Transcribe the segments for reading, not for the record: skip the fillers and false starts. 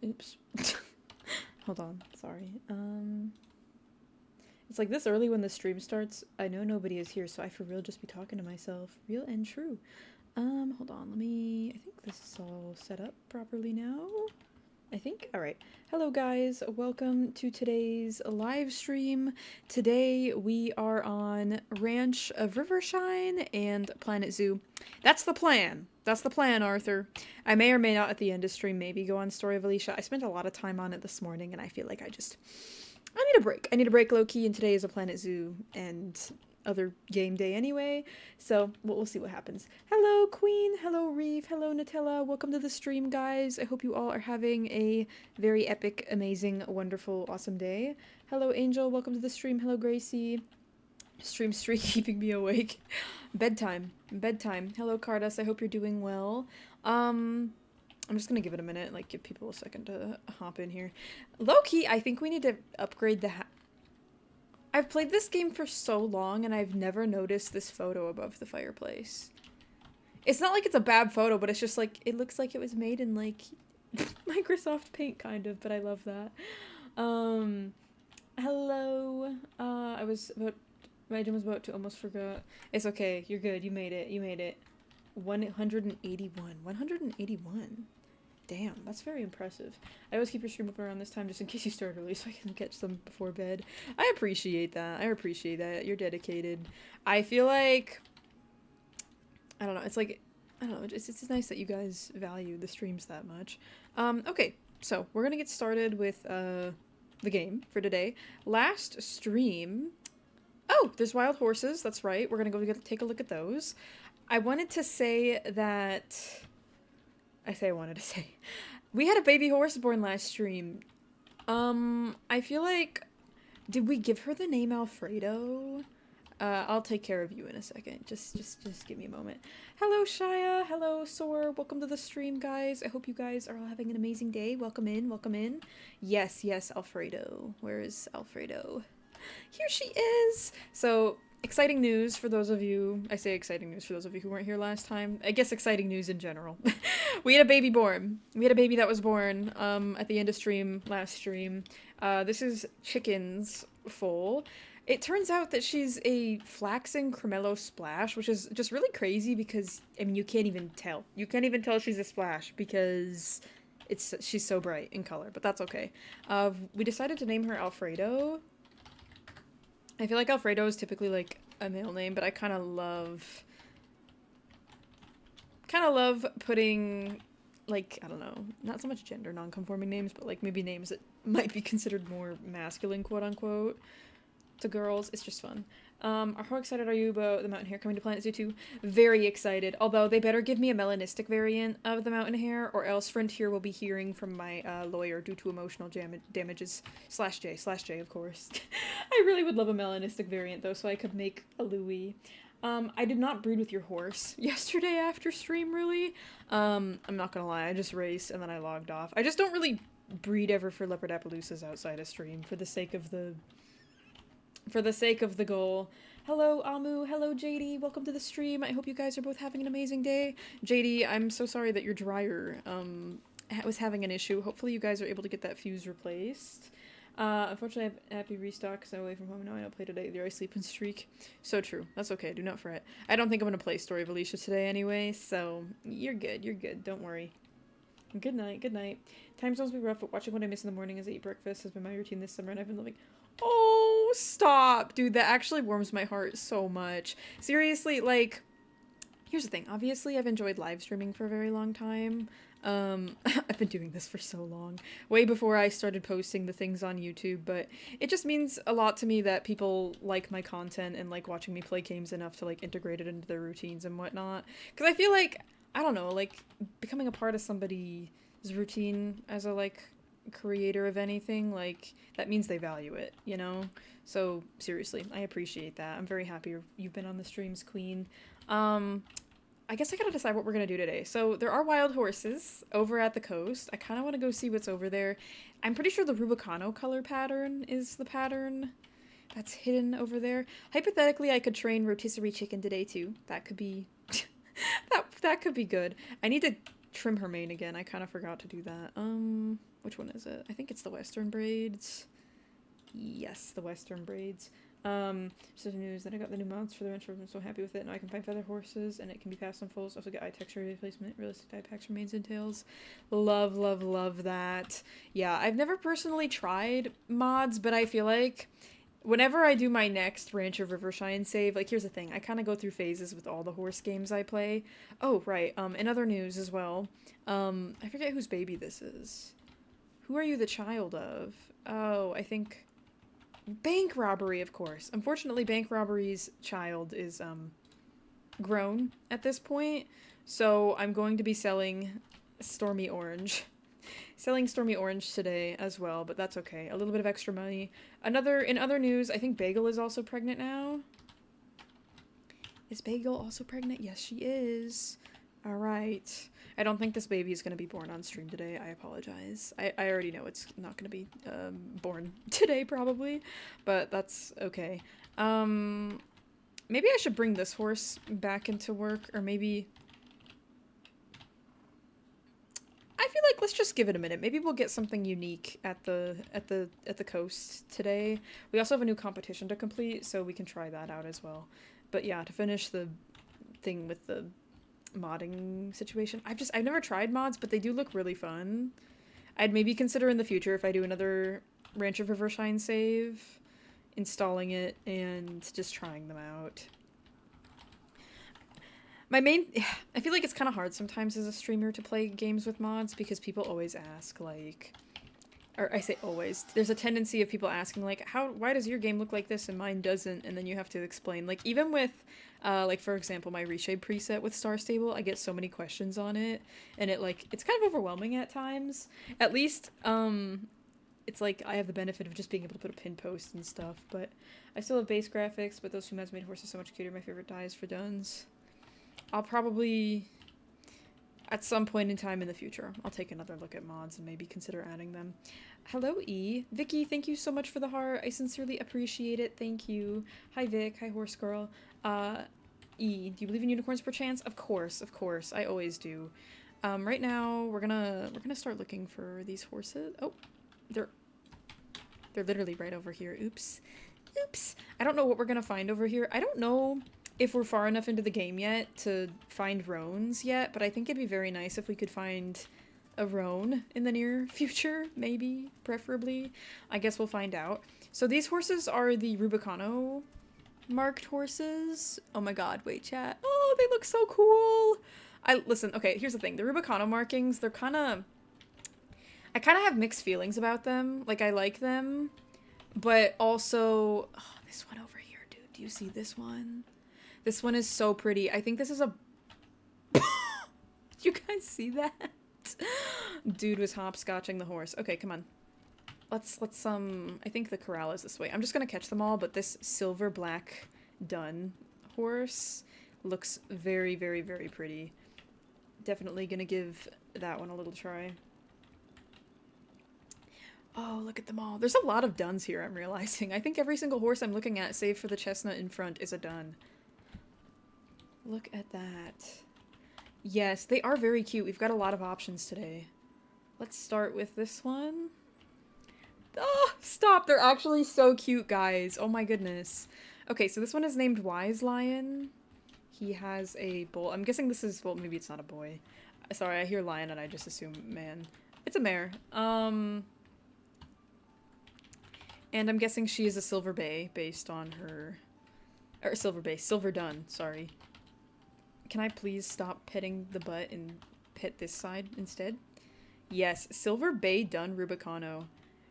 Oops. Hold on, sorry. It's like this early when the stream starts. I know nobody is here, so I for real just be talking to myself. Real and true. Hold on, I think this is all set up properly now. I think. Alright. Hello guys, welcome to today's live stream. Today we are on Ranch of Rivershine and Planet Zoo. That's the plan. That's the plan, Arthur. I may or may not at the end of stream maybe go on Story of Alicia. I spent a lot of time on it this morning and I feel like I need a break. I need a break low-key, and today is a Planet Zoo and other game day anyway, so we'll see what happens. Hello, Queen. Hello, Reeve. Hello, Nutella. Welcome to the stream, guys. I hope you all are having a very epic, amazing, wonderful, awesome day. Hello, Angel. Welcome to the stream. Hello, Gracie. Stream streak keeping me awake. Bedtime. Bedtime. Hello, Cardus. I hope you're doing well. I'm just gonna give it a minute, like, give people a second to hop in here. Low-key, I think we need to upgrade the I've played this game for so long, and I've never noticed this photo above the fireplace. It's not like it's a bad photo, but it's just, like, it looks like it was made in, like, Microsoft Paint, kind of, but I love that. Hello. My gym was about to almost forgot. It's okay, you're good, you made it, 181. 181. Damn, that's very impressive. I always keep your stream open around this time just in case you start early so I can catch them before bed. I appreciate that. You're dedicated. I feel like, I don't know, it's like, I don't know, it's nice that you guys value the streams that much. Okay, so we're gonna get started with, the game for today. Last stream, oh, there's wild horses, that's right. We're gonna go take a look at those. I wanted to say that... we had a baby horse born last stream. I feel like... Did we give her the name Alfredo? I'll take care of you in a second. Just give me a moment. Hello, Shia. Hello, Sor. Welcome to the stream, guys. I hope you guys are all having an amazing day. Welcome in, welcome in. Yes, Alfredo. Where is Alfredo? Here she is! So... exciting news for those of you, I say exciting news for those of you who weren't here last time. I guess exciting news in general. We had a baby born. We had a baby that was born, at the end of last stream. This is Chicken's foal. It turns out that she's a flaxen cremello splash, which is just really crazy because, I mean, you can't even tell. You can't even tell she's a splash because she's so bright in color, but that's okay. We decided to name her Alfredo. I feel like Alfredo is typically, like, a male name, but I kind of love putting, like, I don't know, not so much gender non-conforming names, but, like, maybe names that might be considered more masculine, quote-unquote, to girls. It's just fun. How excited are you about the mountain hare coming to Planet Zoo 2? Very excited, although they better give me a melanistic variant of the mountain hare, or else Frontier will be hearing from my lawyer due to emotional damages, /J, of course. I really would love a melanistic variant, though, so I could make a Louie. I did not breed with your horse yesterday after stream, really. I'm not gonna lie, I just raced and then I logged off. I just don't really breed ever for leopard Appaloosas outside of stream, for the sake of the goal. Hello, Amu. Hello, JD. Welcome to the stream. I hope you guys are both having an amazing day. JD, I'm so sorry that your dryer, was having an issue. Hopefully you guys are able to get that fuse replaced. Unfortunately, I have happy restock because I'm away from home now. I don't play today either. I sleep and streak. So true. That's okay. Do not fret. I don't think I'm going to play Story of Alicia today anyway, so you're good. You're good. Don't worry. Good night. Good night. Time zones will be rough, but watching what I miss in the morning as I eat breakfast has been my routine this summer, and I've been loving... Oh, stop. Dude, that actually warms my heart so much. Seriously, like, here's the thing. Obviously, I've enjoyed live streaming for a very long time. I've been doing this for so long. Way before I started posting the things on YouTube, but it just means a lot to me that people like my content and like watching me play games enough to, like, integrate it into their routines and whatnot. Because I feel like, I don't know, like, becoming a part of somebody's routine as a, like, creator of anything, like, that means they value it, you know? So, seriously, I appreciate that. I'm very happy you've been on the streams, Queen. I guess I gotta decide what we're gonna do today. So, there are wild horses over at the coast. I kinda wanna go see what's over there. I'm pretty sure the Rubicano color pattern is the pattern that's hidden over there. Hypothetically, I could train rotisserie chicken today, too. That could be... that could be good. I need to trim her mane again. I kind of forgot to do that. Which one is it? I think it's the Western braids. Yes, the Western braids. So news that I got the new mods for the Ranch. I'm so happy with it. Now I can find feather horses, and it can be passed on fulls. Also get eye texture replacement, realistic dye packs for manes and tails. Love, love, love that. Yeah, I've never personally tried mods, but I feel like whenever I do my next Ranch of Rivershine save, like, here's the thing. I kind of go through phases with all the horse games I play. Oh, right. In other news as well. I forget whose baby this is. Who are you the child of? Oh, I think... Bank robbery, of course. Unfortunately, bank robbery's child is, grown at this point, so I'm going to be selling Stormy Orange. Selling Stormy Orange today as well, but that's okay. A little bit of extra money. In other news, I think Bagel is also pregnant now. Is Bagel also pregnant? Yes, she is. Alright. I don't think this baby is going to be born on stream today. I apologize. I already know it's not going to be born today, probably. But that's okay. Maybe I should bring this horse back into work. Or maybe... I feel like let's just give it a minute. Maybe we'll get something unique at the coast today. We also have a new competition to complete, so we can try that out as well. But yeah, to finish the thing with the modding situation. I've never tried mods, but they do look really fun. I'd maybe consider in the future, if I do another Ranch of Rivershine save, installing it and just trying them out. I feel like it's kind of hard sometimes as a streamer to play games with mods because people always ask, like, or I say always, there's a tendency of people asking, like, why does your game look like this and mine doesn't? And then you have to explain, like, even with, like, for example, my reshape preset with Star Stable, I get so many questions on it, and it's kind of overwhelming at times. At least, it's like, I have the benefit of just being able to put a pin post and stuff, but I still have base graphics, but those two mods made horses so much cuter. My favorite dyes for duns. I'll probably... At some point in time in the future, I'll take another look at mods and maybe consider adding them. Hello, E. Vicky, thank you so much for the heart. I sincerely appreciate it. Thank you. Hi, Vic. Hi, Horse Girl. E, do you believe in unicorns per chance? Of course, of course. I always do. Right now, we're gonna start looking for these horses. Oh, they're literally right over here. Oops. Oops. I don't know what we're gonna find over here. I don't know if we're far enough into the game yet to find roans yet, but I think it'd be very nice if we could find a roan in the near future, maybe, preferably. I guess we'll find out. So these horses are the Rubicano marked horses. Oh my god, wait, chat. Oh, they look so cool! Listen, okay, here's the thing. The Rubicano markings, they're kinda... I kinda have mixed feelings about them. Like, I like them, but also... Oh, this one over here, dude. Do you see this one? This one is so pretty. I think this is a... Did you guys see that? Dude was hopscotching the horse. Okay, come on. Let's, I think the corral is this way. I'm just gonna catch them all, but this silver black dun horse looks very, very, very pretty. Definitely gonna give that one a little try. Oh, look at them all. There's a lot of duns here, I'm realizing. I think every single horse I'm looking at, save for the chestnut in front, is a dun. Look at that. Yes, they are very cute. We've got a lot of options today. Let's start with this one. Oh, stop! They're actually so cute, guys. Oh my goodness. Okay, so this one is named Wise Lion. He has a bull. I'm guessing this is, well, maybe it's not a boy. Sorry, I hear lion and I just assume man. It's a mare. And I'm guessing she is a silver bay based on her... Or silver bay. Silver dun, sorry. Can I please stop petting the butt and pet this side instead? Yes, Silver Bay Dun Rubicano.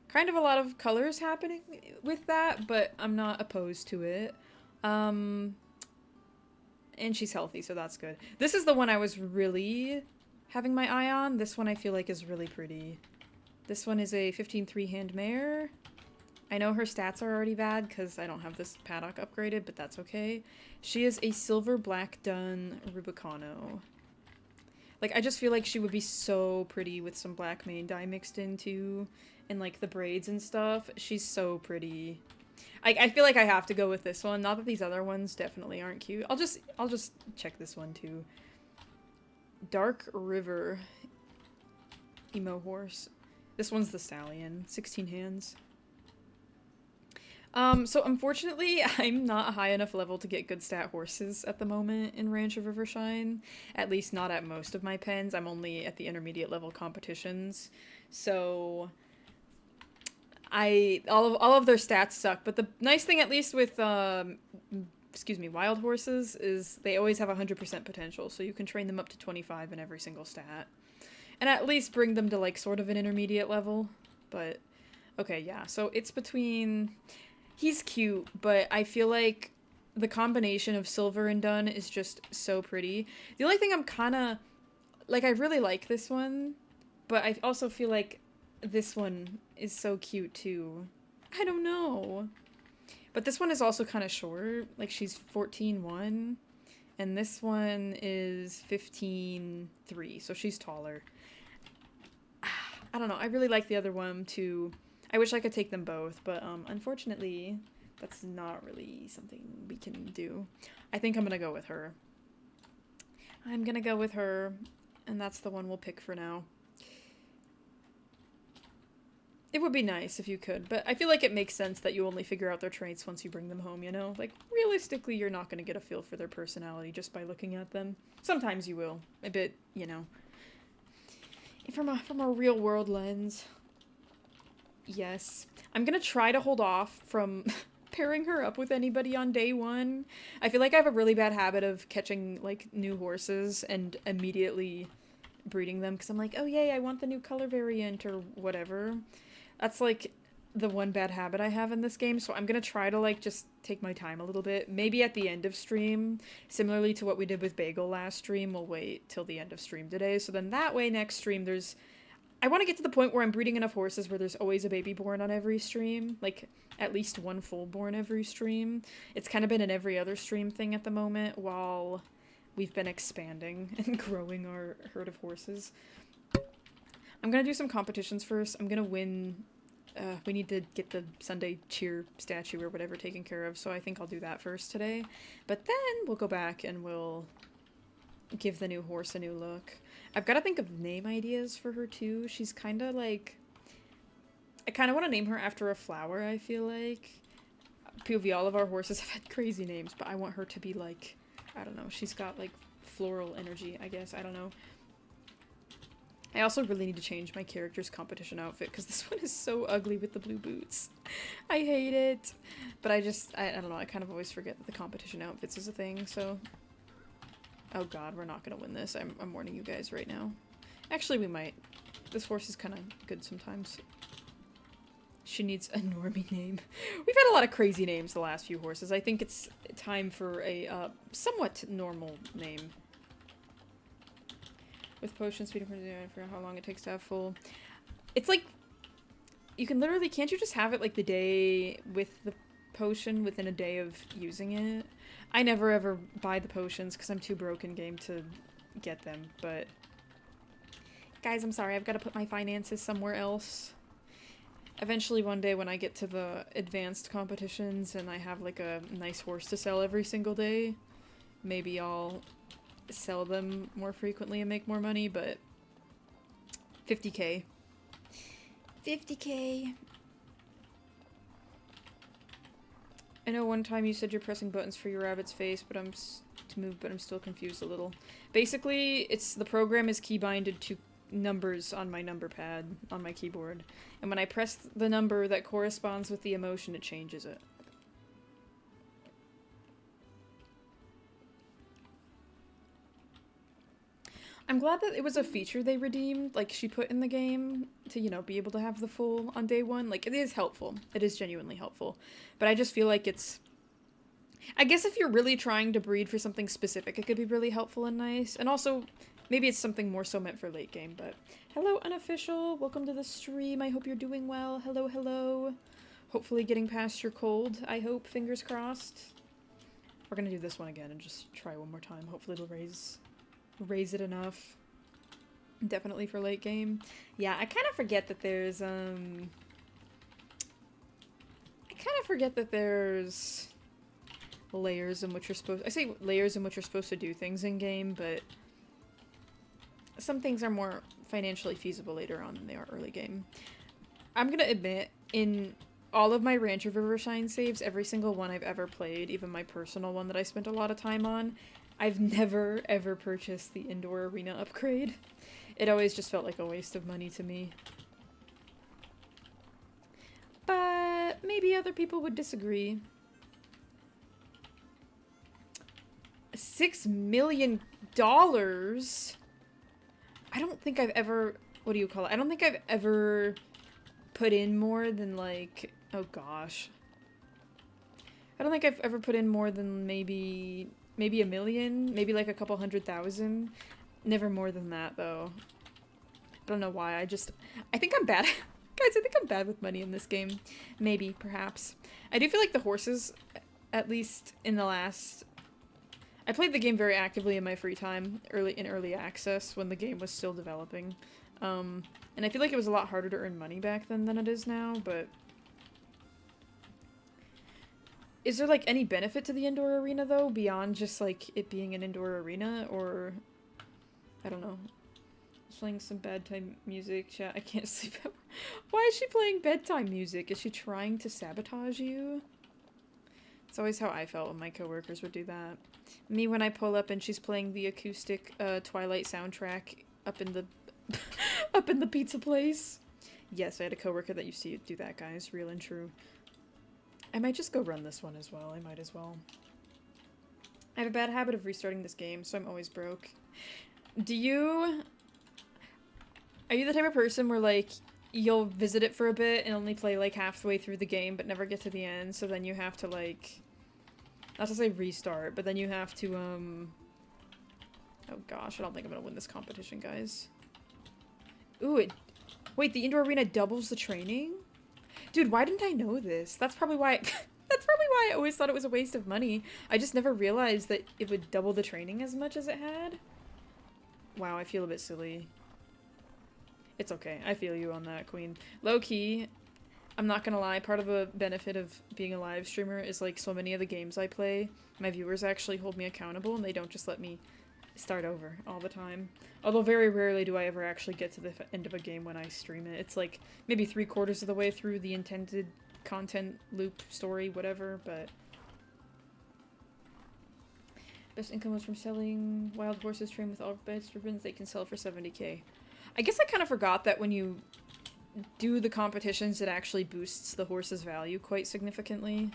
Kind of a lot of colors happening with that, but I'm not opposed to it. And she's healthy, so that's good. This is the one I was really having my eye on. This one I feel like is really pretty. This one is a 15 3-hand mare. I know her stats are already bad because I don't have this paddock upgraded, but that's okay. She is a silver black dun Rubicano. Like, I just feel like she would be so pretty with some black mane dye mixed in too, and like the braids and stuff. She's so pretty. I feel like I have to go with this one. Not that these other ones definitely aren't cute. I'll just check this one too. Dark River emo horse. This one's the stallion. 16 hands. So unfortunately, I'm not high enough level to get good stat horses at the moment in Ranch of Rivershine. At least not at most of my pens. I'm only at the intermediate level competitions. So all of their stats suck. But the nice thing, at least with wild horses, is they always have 100% potential. So you can train them up to 25 in every single stat, and at least bring them to like sort of an intermediate level. But okay, yeah. So it's between. He's cute, but I feel like the combination of silver and dun is just so pretty. The only thing I'm kind of... Like, I really like this one, but I also feel like this one is so cute, too. I don't know. But this one is also kind of short. Like, she's 14'1", and this one is 15'3", so she's taller. I don't know. I really like the other one, too. I wish I could take them both, but unfortunately, that's not really something we can do. I think I'm gonna go with her. I'm gonna go with her, and that's the one we'll pick for now. It would be nice if you could, but I feel like it makes sense that you only figure out their traits once you bring them home, you know? Like, realistically, you're not gonna get a feel for their personality just by looking at them. Sometimes you will. A bit, you know. From a real-world lens. Yes. I'm gonna try to hold off from pairing her up with anybody on day one. I feel like I have a really bad habit of catching, like, new horses and immediately breeding them, because I'm like, oh yay, I want the new color variant, or whatever. That's, like, the one bad habit I have in this game, so I'm gonna try to, like, just take my time a little bit. Maybe at the end of stream, similarly to what we did with Bagel last stream, we'll wait till the end of stream today, so then that way next stream there's... I want to get to the point where I'm breeding enough horses where there's always a baby born on every stream. Like, at least one full born every stream. It's kind of been an every other stream thing at the moment while we've been expanding and growing our herd of horses. I'm gonna do some competitions first. I'm gonna win... we need to get the Sunday cheer statue or whatever taken care of, so I think I'll do that first today. But then we'll go back and we'll give the new horse a new look. I've got to think of name ideas for her, too. She's kind of like... I kind of want to name her after a flower, I feel like. POV, all of our horses have had crazy names, but I want her to be like... I don't know. She's got, like, floral energy, I guess. I don't know. I also really need to change my character's competition outfit, because this one is so ugly with the blue boots. I hate it. But I don't know. I kind of always forget that the competition outfits is a thing, so... Oh god, we're not gonna win this. I'm warning you guys right now. Actually, we might. This horse is kind of good sometimes. She needs a normie name. We've had a lot of crazy names the last few horses. I think it's time for a somewhat normal name. With potion speed, I forgot how long it takes to have full. It's like, you can literally, can't you just have it like the day with the potion within a day of using it? I never ever buy the potions because I'm too broke in game to get them, but... Guys, I'm sorry, I've got to put my finances somewhere else. Eventually one day when I get to the advanced competitions and I have like a nice horse to sell every single day, maybe I'll sell them more frequently and make more money, but... 50k. 50k. I know one time you said you're pressing buttons for your rabbit's face, but I'm still confused a little. Basically, the program is keybinded to numbers on my number pad on my keyboard, and when I press the number that corresponds with the emotion, it changes it. I'm glad that it was a feature they redeemed, like, she put in the game to, you know, be able to have the full on day one. Like, it is helpful. It is genuinely helpful. But I just feel like it's... I guess if you're really trying to breed for something specific, it could be really helpful and nice. And also, maybe it's something more so meant for late game, but... Hello, Unofficial! Welcome to the stream. I hope you're doing well. Hello, hello. Hopefully getting past your cold, I hope. Fingers crossed. We're gonna do this one again and just try one more time. Hopefully it'll raise it enough. Definitely for late game. Yeah, I kind of forget that there's, layers in which you're supposed... I say layers in which you're supposed to do things in game, but... some things are more financially feasible later on than they are early game. I'm gonna admit, in all of my Ranch of Rivershine saves, every single one I've ever played, even my personal one that I spent a lot of time on, I've never ever purchased the indoor arena upgrade. It always just felt like a waste of money to me. But maybe other people would disagree. $6 million? I don't think I've ever, what do you call it? I don't think I've ever put in more than like, oh gosh. I don't think I've ever put in more than maybe $1 million, maybe like a couple 100,000. Never more than that though. I don't know why, I think I'm bad. Guys, I think I'm bad with money in this game. Maybe, perhaps. I do feel like the horses, at least in the last... I played the game very actively in my free time, in early access, when the game was still developing. And I feel like it was a lot harder to earn money back then than it is now, but... Is there, like, any benefit to the indoor arena, though, beyond just, like, it being an indoor arena, or... I don't know. Playing some bedtime music, chat. I can't sleep. Why is she playing bedtime music? Is she trying to sabotage you? It's always how I felt when my coworkers would do that. Me when I pull up and she's playing the acoustic Twilight soundtrack up in the up in the pizza place. Yes, I had a coworker that used to do that, guys. Real and true. I might just go run this one as well. I might as well. I have a bad habit of restarting this game, so I'm always broke. Are you the type of person where, like, you'll visit it for a bit and only play, like, halfway through the game but never get to the end, so then you have to, like... Not to say restart, but then you have to, Oh gosh, I don't think I'm gonna win this competition, guys. Ooh, wait, the indoor arena doubles the training? Dude, why didn't I know this? That's probably why... That's probably why I always thought it was a waste of money. I just never realized that it would double the training as much as it had. Wow, I feel a bit silly. It's okay. I feel you on that, Queen. Low-key, I'm not gonna lie, part of the benefit of being a live streamer is, like, so many of the games I play, my viewers actually hold me accountable and they don't just let me start over all the time. Although very rarely do I ever actually get to the end of a game when I stream it. It's like maybe 3/4 of the way through the intended content loop, story, whatever, but... Best income was from selling wild horses trained with all best ribbons they can sell for 70k. I guess I kind of forgot that when you do the competitions, it actually boosts the horse's value quite significantly.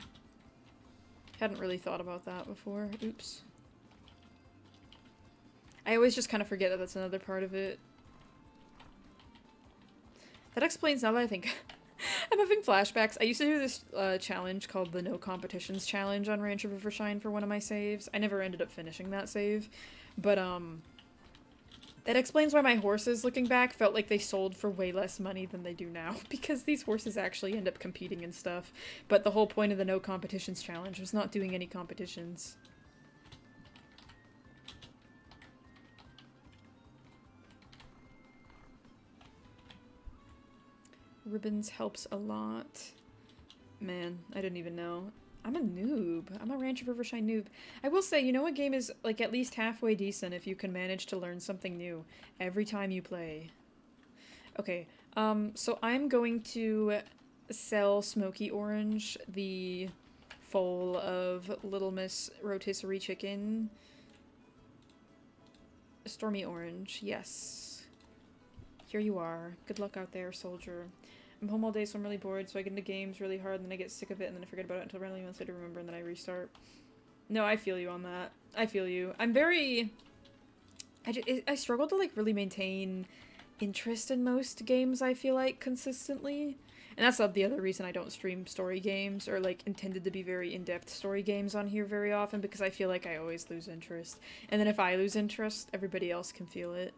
Hadn't really thought about that before. Oops. I always just kind of forget that that's another part of it. That explains, now that I think... I'm having flashbacks. I used to do this challenge called the No Competitions Challenge on Ranch of Rivershine for one of my saves. I never ended up finishing that save, but that explains why my horses, looking back, felt like they sold for way less money than they do now, because these horses actually end up competing and stuff. But the whole point of the No Competitions Challenge was not doing any competitions. Ribbons helps a lot. Man, I didn't even know. I'm a noob. I'm a Ranch of Rivershine noob. I will say, you know, a game is, like, at least halfway decent if you can manage to learn something new every time you play. Okay, so I'm going to sell Smoky Orange, the foal of Little Miss Rotisserie Chicken. Stormy Orange, yes. Here you are. Good luck out there, soldier. I'm home all day, so I'm really bored, so I get into games really hard, and then I get sick of it, and then I forget about it until randomly months later to remember, and then I restart. No, I feel you on that. I feel you. I'm very... I struggle to, like, really maintain interest in most games, I feel like, consistently. And that's not the other reason I don't stream story games, or, like, intended to be very in-depth story games on here very often, because I feel like I always lose interest. And then if I lose interest, everybody else can feel it.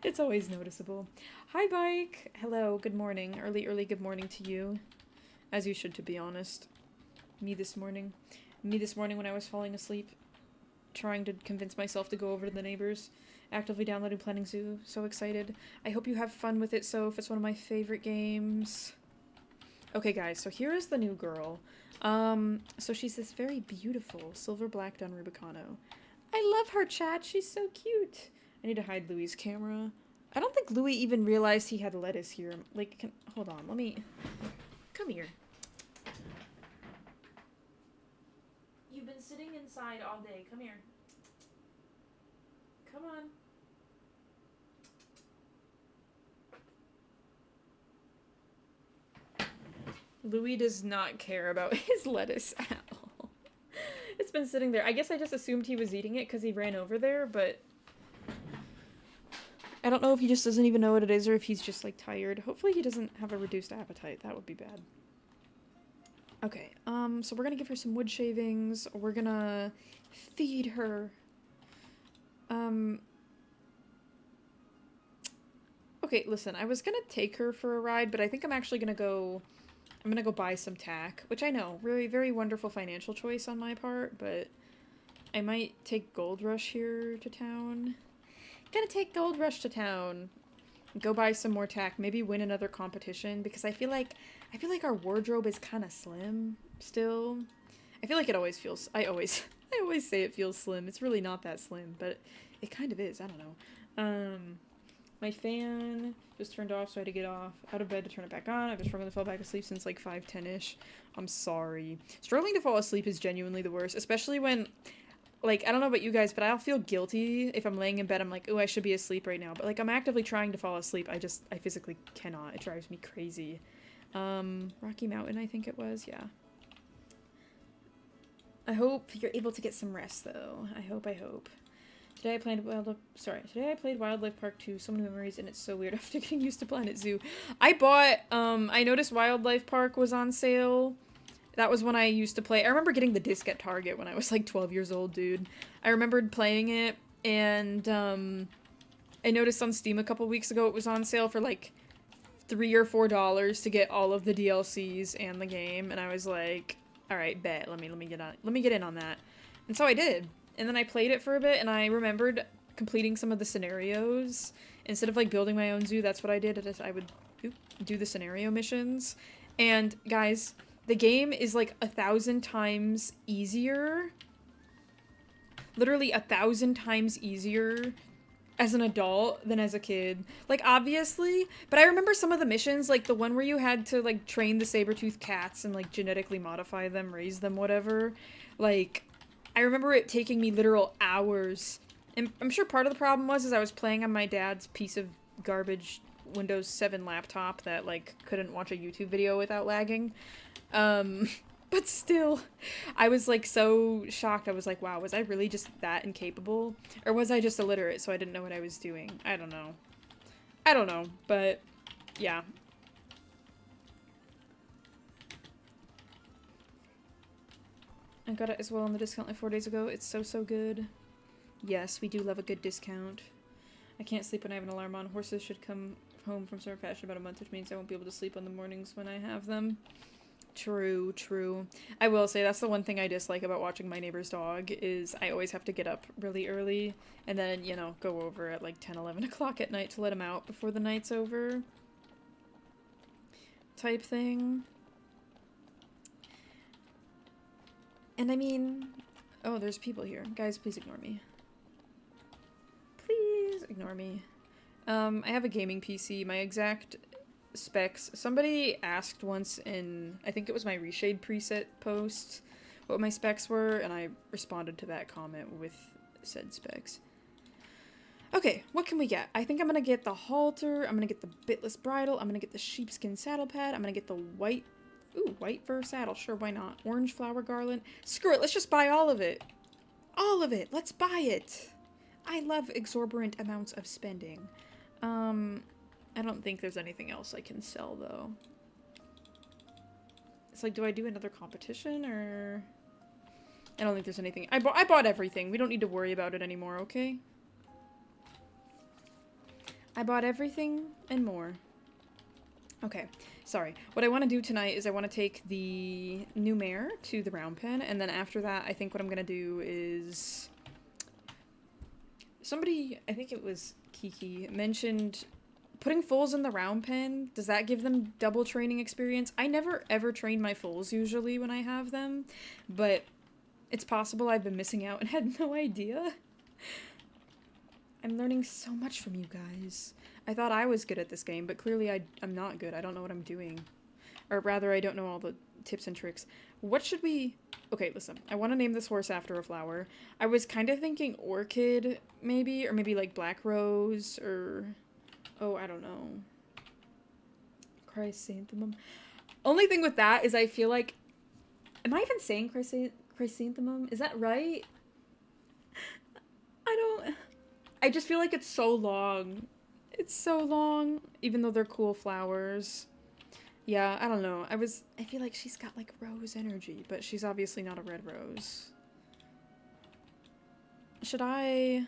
It's always noticeable. Hi, Bike! Hello, good morning. Early good morning to you. As you should, to be honest. Me this morning when I was falling asleep, trying to convince myself to go over to the neighbors. Actively downloading Planning Zoo. So excited. I hope you have fun with it, Soph. It's one of my favorite games. Okay, guys, so here is the new girl. So she's this very beautiful silver black dun Rubicano. I love her, chat. She's so cute. I need to hide Louis's camera. I don't think Louis even realized he had lettuce here. Like, hold on, let me... Come here. You've been sitting inside all day. Come here. Come on. Louis does not care about his lettuce at all. It's been sitting there. I guess I just assumed he was eating it because he ran over there, but... I don't know if he just doesn't even know what it is or if he's just, like, tired. Hopefully he doesn't have a reduced appetite. That would be bad. Okay, so we're gonna give her some wood shavings. We're gonna feed her. Okay, listen, I was gonna take her for a ride, but I think I'm actually gonna go... I'm gonna go buy some tack, which I know, very, very wonderful financial choice on my part, but I might take Gold Rush here to town. Gonna take Gold Rush to town. Go buy some more tack, maybe win another competition, because I feel like our wardrobe is kind of slim still. I feel like it always feels, I always say it feels slim. It's really not that slim, but it kind of is. I don't know. My fan just turned off, so I had to get out of bed to turn it back on. I've been struggling to fall back asleep since like 5:10ish. I'm sorry. Struggling to fall asleep is genuinely the worst, especially when, like, I don't know about you guys, but I'll feel guilty if I'm laying in bed. I'm like, oh, I should be asleep right now. But, like, I'm actively trying to fall asleep. I physically cannot. It drives me crazy. Rocky Mountain, I think it was. Yeah. I hope you're able to get some rest, though. I hope. Today I played Wildlife Park 2. So many memories, and it's so weird after getting used to Planet Zoo. I noticed Wildlife Park was on sale. That was when I used to play. I remember getting the disc at Target when I was like 12 years old, dude. I remembered playing it, and I noticed on Steam a couple weeks ago it was on sale for like $3 or $4 to get all of the DLCs and the game, and I was like, all right, bet. Let me get in on that. And so I did. And then I played it for a bit, and I remembered completing some of the scenarios. Instead of like building my own zoo, that's what I did. I would do the scenario missions. And guys, the game is like 1,000 times easier. Literally 1,000 times easier as an adult than as a kid. Like, obviously, but I remember some of the missions, like the one where you had to like train the saber-toothed cats and like genetically modify them, raise them, whatever. Like, I remember it taking me literal hours. And I'm sure part of the problem was I was playing on my dad's piece of garbage Windows 7 laptop that like couldn't watch a YouTube video without lagging. But still, I was like so shocked. I was like, wow, was I really just that incapable? Or was I just illiterate so I didn't know what I was doing? I don't know, but yeah. I got it as well on the discount like 4 days ago. It's so good. Yes, we do love a good discount. I can't sleep when I have an alarm on. Horses should come home from summer pasture about a month, which means I won't be able to sleep on the mornings when I have them. True. I will say that's the one thing I dislike about watching my neighbor's dog is I always have to get up really early and then, you know, go over at like 10, 11 o'clock at night to let him out before the night's over. Type thing. And I mean, oh, there's people here. Guys, please ignore me. Please ignore me. I have a gaming PC. My exact specs. Somebody asked once in, I think it was my reshade preset post, what my specs were, and I responded to that comment with said specs. Okay, what can we get? I think I'm gonna get the halter, I'm gonna get the bitless bridle, I'm gonna get the sheepskin saddle pad, I'm gonna get the white fur saddle, sure, why not? Orange flower garland. Screw it, let's just buy all of it. All of it, let's buy it. I love exorbitant amounts of spending. I don't think there's anything else I can sell, though. It's like, do I do another competition, or... I don't think there's anything. I bought everything. We don't need to worry about it anymore, okay? I bought everything and more. Okay, sorry. What I want to do tonight is I want to take the new mare to the round pen, and then after that, I think what I'm going to do is... Somebody, I think it was Kiki, mentioned putting foals in the round pen. Does that give them double training experience? I never ever train my foals usually when I have them, but it's possible I've been missing out and had no idea. I'm learning so much from you guys. I thought I was good at this game, but clearly I'm not good. I don't know what I'm doing. Or rather, I don't know all the tips and tricks. What should we... Okay, listen. I want to name this horse after a flower. I was kind of thinking orchid, maybe? Or maybe, like, black rose, or... Oh, I don't know. Chrysanthemum. Only thing with that is I feel like... Am I even saying chrysanthemum? Is that right? I just feel like it's so long. It's so long, even though they're cool flowers. Yeah, I don't know. I feel like she's got, like, rose energy, but she's obviously not a red rose. Should I...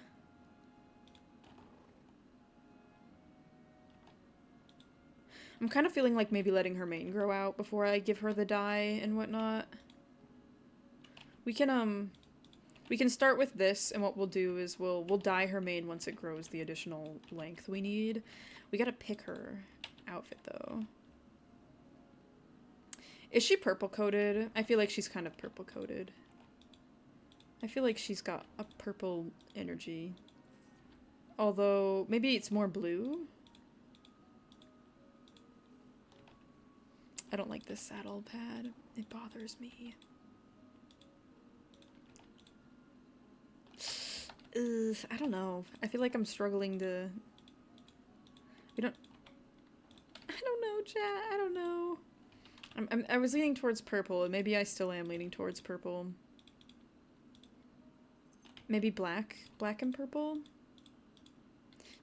I'm kind of feeling like maybe letting her mane grow out before I give her the dye and whatnot. We can start with this, and what we'll do is we'll dye her mane once it grows the additional length we need. We gotta pick her outfit, though. Is she purple-coated? I feel like she's kind of purple-coated. I feel like she's got a purple energy. Although, maybe it's more blue? I don't like this saddle pad. It bothers me. Ugh, I don't know. I feel like I'm struggling to... I don't know, chat. I don't know. I was leaning towards purple, and maybe I still am leaning towards purple. Maybe black? Black and purple?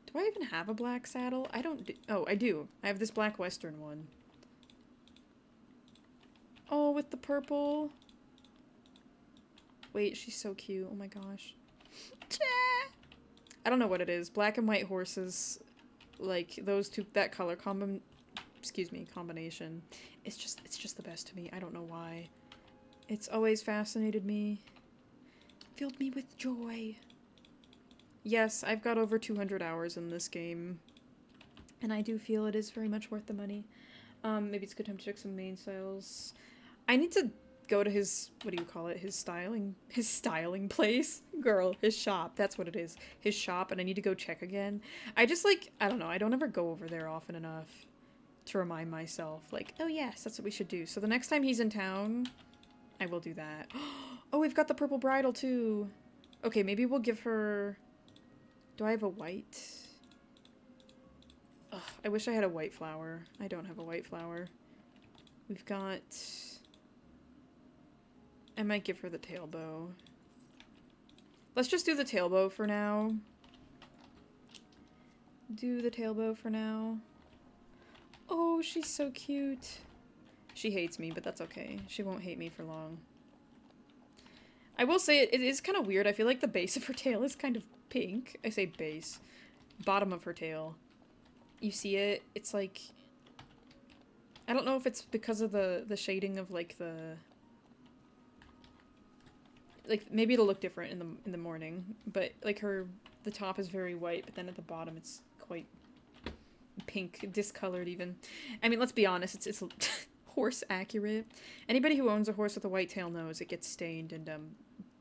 Do I even have a black saddle? I don't do... Oh, I do. I have this black western one. Oh, with the purple. Wait, she's so cute. Oh my gosh. I don't know what it is. Black and white horses, like those two, that color combination. It's just the best to me. I don't know why. It's always fascinated me. Filled me with joy. Yes, I've got over 200 hours in this game. And I do feel it is very much worth the money. Maybe it's a good time to check some main styles. I need to go to his, what do you call it? His styling place? Girl, his shop. That's what it is. His shop, and I need to go check again. I just, like, I don't know. I don't ever go over there often enough to remind myself, like, oh yes, that's what we should do. So the next time he's in town, I will do that. Oh, we've got the purple bridle, too. Okay, maybe we'll give her... Do I have a white? Ugh, I wish I had a white flower. I don't have a white flower. We've got... I might give her the tail bow. Let's just do the tail bow for now. Do the tail bow for now. Oh, she's so cute. She hates me, but that's okay. She won't hate me for long. I will say it is kind of weird. I feel like the base of her tail is kind of pink. I say base. Bottom of her tail. You see it? It's like... I don't know if it's because of the shading of, like, the... Like, maybe it'll look different in the morning, but, like, the top is very white, but then at the bottom it's quite pink, discolored even. I mean, let's be honest, it's horse accurate. Anybody who owns a horse with a white tail knows it gets stained and,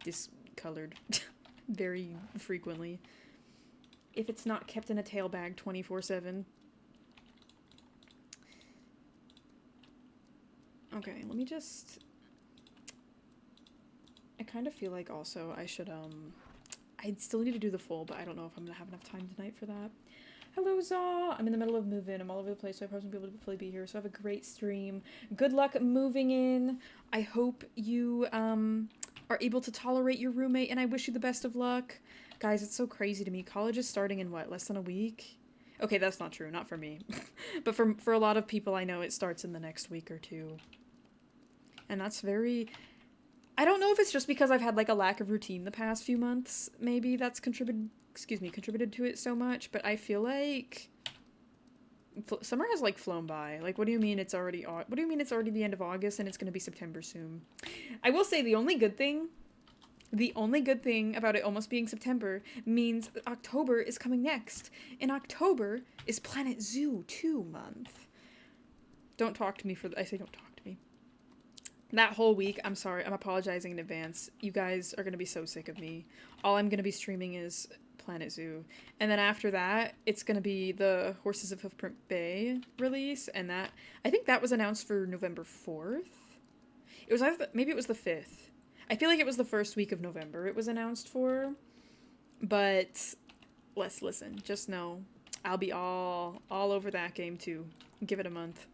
discolored very frequently. If it's not kept in a tail bag 24/7. Okay, let me just... I kind of feel like also I should, I still need to do the full, but I don't know if I'm gonna have enough time tonight for that. Hello, Zaw! I'm in the middle of move-in. I'm all over the place, so I probably won't be able to fully be here, so have a great stream. Good luck moving in. I hope you, are able to tolerate your roommate, and I wish you the best of luck. Guys, it's so crazy to me. College is starting in, what, less than a week? Okay, that's not true. Not for me. But for a lot of people I know, it starts in the next week or two. And that's very... I don't know if it's just because I've had, like, a lack of routine the past few months. Maybe that's contributed to it so much, but I feel like summer has, like, flown by. Like, what do you mean it's already the end of August and it's gonna be September soon? I will say the only good thing about it almost being September means that October is coming next. And October is Planet Zoo 2 month. Don't talk to me I say don't talk to me. That whole week, I'm sorry, I'm apologizing in advance. You guys are gonna be so sick of me. All I'm gonna be streaming is Planet Zoo. And then after that, it's gonna be the Horses of Hoofprint Bay release, and that, I think that was announced for November 4th? It was either, maybe it was the 5th. I feel like it was the first week of November it was announced for, but let's listen. Just know, I'll be all over that game too. Give it a month.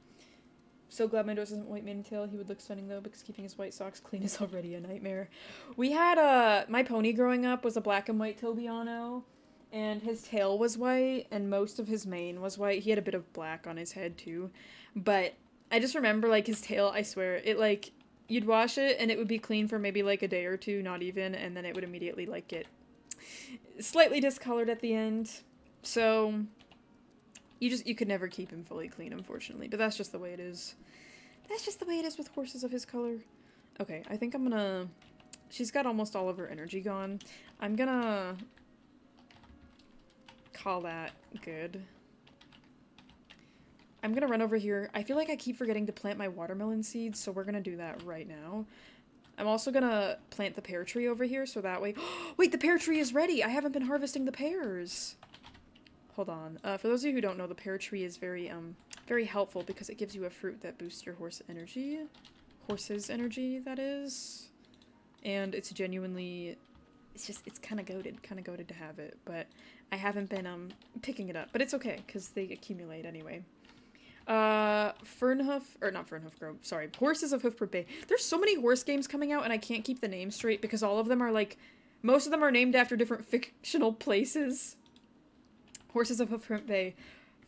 So glad my nose isn't white mane and tail. He would look stunning though, because keeping his white socks clean is already a nightmare. We had my pony growing up was a black and white Tobiano, and his tail was white, and most of his mane was white. He had a bit of black on his head too, but I just remember, like, his tail, I swear, it, like, you'd wash it, and it would be clean for maybe, like, a day or two, not even, and then it would immediately, like, get slightly discolored at the end. So you could never keep him fully clean, unfortunately, but that's just the way it is. That's just the way it is with horses of his color. Okay, I think I'm gonna... She's got almost all of her energy gone. I'm gonna call that good. I'm gonna run over here. I feel like I keep forgetting to plant my watermelon seeds, so we're gonna do that right now. I'm also gonna plant the pear tree over here, so that way... Wait, the pear tree is ready! I haven't been harvesting the pears! Hold on. For those of you who don't know, the pear tree is very helpful because it gives you a fruit that boosts your horse energy. Horse's energy, that is. And it's genuinely... It's kind of goated to have it, but I haven't been, picking it up. But it's okay, because they accumulate anyway. Fernhoof Grove, sorry, Horses of Hoofprint Bay. There's so many horse games coming out, and I can't keep the names straight, because all of them are, like, most of them are named after different fictional places. Horses of Hoofprint Bay,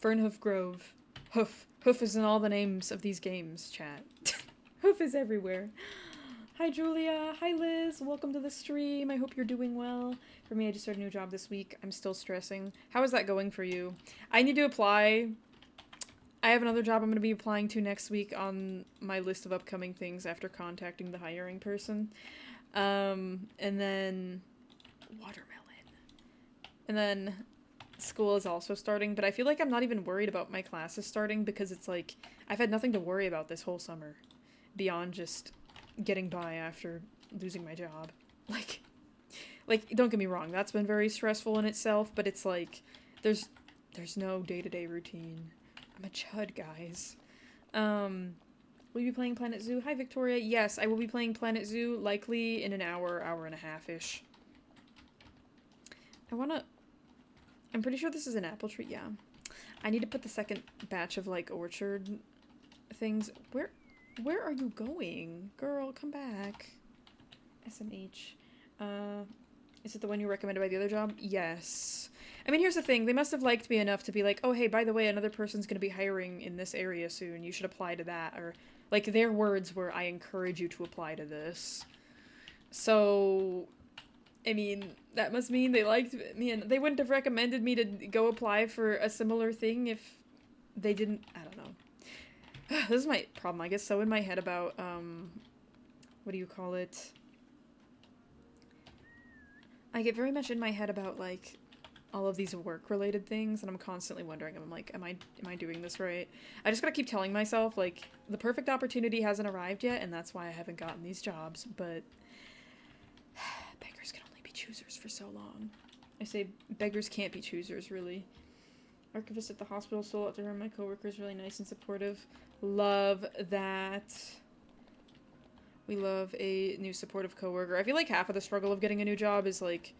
Fernhoof Grove, Hoof. Hoof is in all the names of these games, chat. Hoof is everywhere. Hi, Julia. Hi, Liz. Welcome to the stream. I hope you're doing well. For me, I just started a new job this week. I'm still stressing. How is that going for you? I need to apply. I have another job I'm going to be applying to next week on my list of upcoming things after contacting the hiring person. And then watermelon. And then school is also starting, but I feel like I'm not even worried about my classes starting because it's like I've had nothing to worry about this whole summer beyond just getting by after losing my job. Like don't get me wrong, that's been very stressful in itself, but it's like there's no day-to-day routine. I'm a chud, guys. Will you be playing Planet Zoo? Hi, Victoria. Yes, I will be playing Planet Zoo, likely in an hour and a half-ish. I'm pretty sure this is an apple tree, yeah. I need to put the second batch of, like, orchard things. Where are you going? Girl, come back. SMH. Is it the one you recommended by the other job? Yes. I mean, here's the thing. They must have liked me enough to be like, oh, hey, by the way, another person's gonna be hiring in this area soon. You should apply to that. Or, like, their words were, I encourage you to apply to this. So, I mean, that must mean they liked me, and they wouldn't have recommended me to go apply for a similar thing if they didn't, I don't know. This is my problem, I guess, so in my head about, what do you call it? I get very much in my head about, like, all of these work-related things, and I'm constantly wondering, I'm like, am I doing this right? I just gotta keep telling myself, like, the perfect opportunity hasn't arrived yet, and that's why I haven't gotten these jobs, but beggars can only be choosers for so long. I say beggars can't be choosers, really. Archivist at the hospital, sold out to her, my coworker's really nice and supportive. Love that. We love a new supportive coworker. I feel like half of the struggle of getting a new job is, like,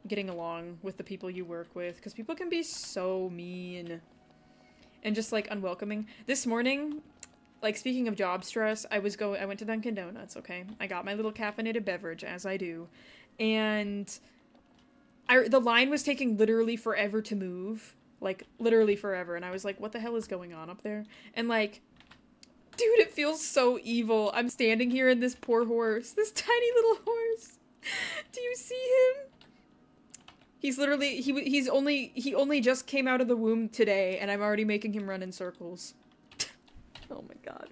getting along with the people you work with, because people can be so mean and just, like, unwelcoming. This morning, like, speaking of job stress, I went to Dunkin' Donuts, okay? I got my little caffeinated beverage, as I do, and the line was taking literally forever to move, like, literally forever, and I was like, what the hell is going on up there? And, like, dude, it feels so evil. I'm standing here in this poor horse, this tiny little horse. Do you see him? He's literally, he only just came out of the womb today, and I'm already making him run in circles. Oh my god.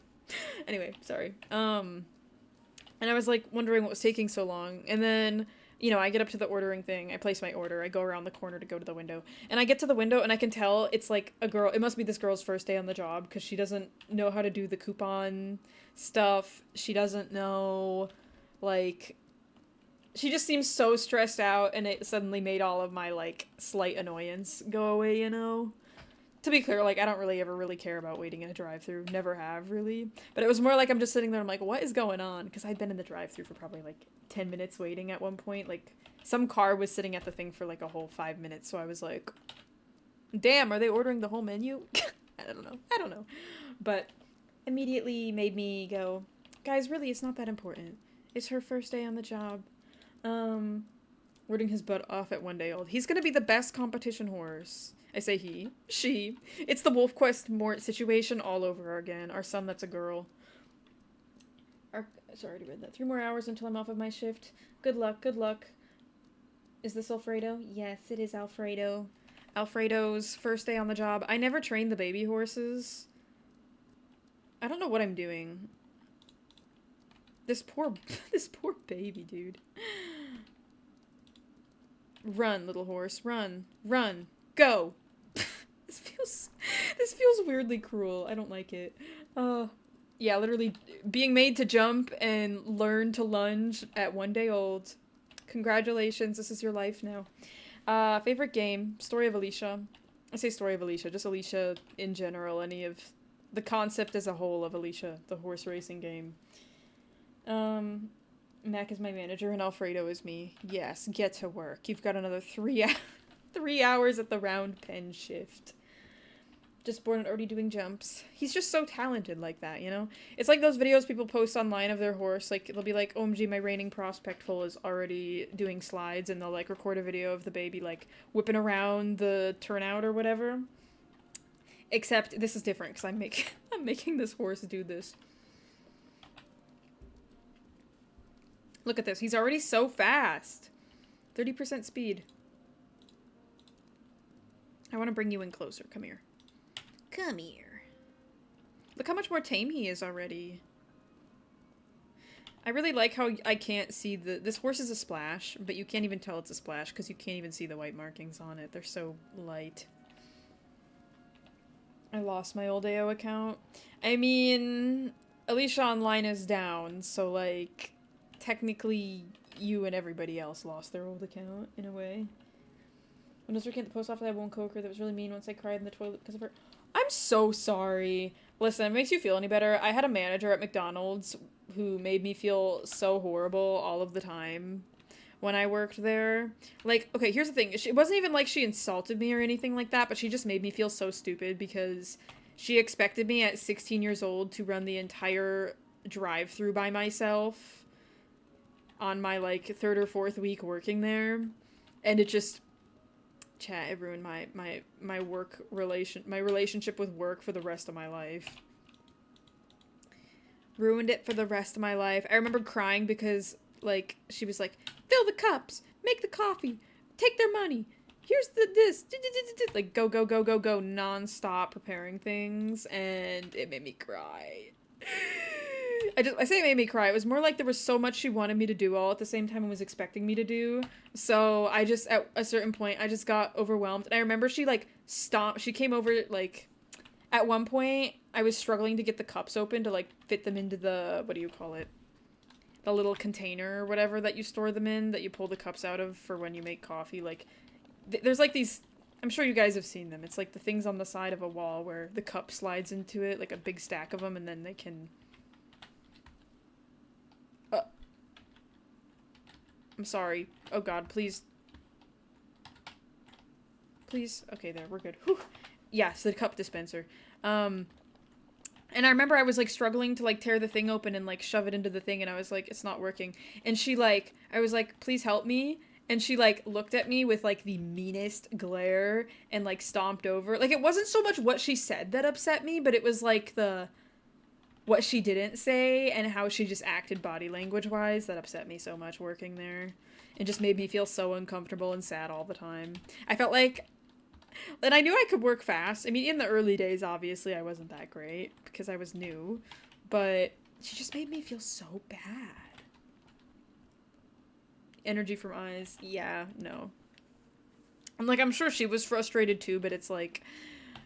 Anyway, sorry. And I was, like, wondering what was taking so long, and then, you know, I get up to the ordering thing, I place my order, I go around the corner to go to the window, and I get to the window, and I can tell it's, like, a girl, it must be this girl's first day on the job, because she doesn't know how to do the coupon stuff, she doesn't know, like, She just seems so stressed out, and it suddenly made all of my, like, slight annoyance go away, you know? To be clear, like, I don't really ever really care about waiting in a drive-thru. Never have, really. But it was more like I'm just sitting there, I'm like, what is going on? Because I'd been in the drive-thru for probably, like, 10 minutes waiting at one point. Like, some car was sitting at the thing for, like, a whole 5 minutes, so I was like, damn, are they ordering the whole menu? I don't know. But immediately made me go, guys, really, it's not that important. It's her first day on the job. Wording his butt off at 1 day old. He's gonna be the best competition horse. I say he. She. It's the Wolf Quest Mort situation all over again. Our son, that's a girl. Sorry, I already read that. 3 more hours until I'm off of my shift. Good luck, good luck. Is this Alfredo? Yes, it is Alfredo. Alfredo's first day on the job. I never trained the baby horses. I don't know what I'm doing. This poor baby, dude. Run, little horse, run, run, go. This feels weirdly cruel. I don't like it. Yeah, literally being made to jump and learn to lunge at 1 day old. Congratulations, this is your life now. Favorite game, Story of Alicia. I say Story of Alicia, just Alicia in general, any of the concept as a whole of Alicia, the horse racing game. Mac is my manager and Alfredo is me. Yes, get to work. You've got another 3 hours at the round pen shift. Just born and already doing jumps. He's just so talented like that, you know? It's like those videos people post online of their horse. Like, they'll be like, OMG, my reigning prospect foal is already doing slides, and they'll, like, record a video of the baby, like, whipping around the turnout or whatever. Except, this is different, because I'm making this horse do this. Look at this. He's already so fast. 30% speed. I want to bring you in closer. Come here. Come here. Look how much more tame he is already. I really like how I can't see this horse is a splash, but you can't even tell it's a splash because you can't even see the white markings on it. They're so light. I lost my old AO account. I mean, Alicia Online is down, so like, technically you and everybody else lost their old account, in a way. When I was working at the post office, I had one coworker that was really mean once I cried in the toilet because of her. I'm so sorry. Listen, if it makes you feel any better, I had a manager at McDonald's who made me feel so horrible all of the time when I worked there. Like, okay, here's the thing. It wasn't even like she insulted me or anything like that, but she just made me feel so stupid because she expected me at 16 years old to run the entire drive-thru by myself on my, like, 3rd or 4th week working there. And it just... Chat, it ruined my relationship with work for the rest of my life. Ruined it for the rest of my life. I remember crying because, like, she was like, fill the cups, make the coffee, take their money, here's this, like, go, non-stop preparing things, and it made me cry. I say it made me cry. It was more like there was so much she wanted me to do all at the same time and was expecting me to do. So I just, at a certain point, I just got overwhelmed. And I remember she, like, stopped. She came over, like, at one point, I was struggling to get the cups open to, like, fit them into the, what do you call it? The little container or whatever that you store them in, that you pull the cups out of for when you make coffee. Like, there's, like, these, I'm sure you guys have seen them. It's, like, the things on the side of a wall where the cup slides into it, like a big stack of them, and then they can... I'm sorry. Oh god, please. Please? Okay, there, we're good. Whew. Yes, the cup dispenser. And I remember I was, like, struggling to, like, tear the thing open and, like, shove it into the thing, and I was like, it's not working. And she, like, I was like, please help me. And she, like, looked at me with, like, the meanest glare and, like, stomped over. Like, it wasn't so much what she said that upset me, but it was, like, what she didn't say and how she just acted body language-wise that upset me so much working there. It just made me feel so uncomfortable and sad all the time. I felt like... And I knew I could work fast. I mean, in the early days, obviously, I wasn't that great because I was new. But she just made me feel so bad. Energy from eyes. Yeah, no. And, like, I'm sure she was frustrated too, but it's like...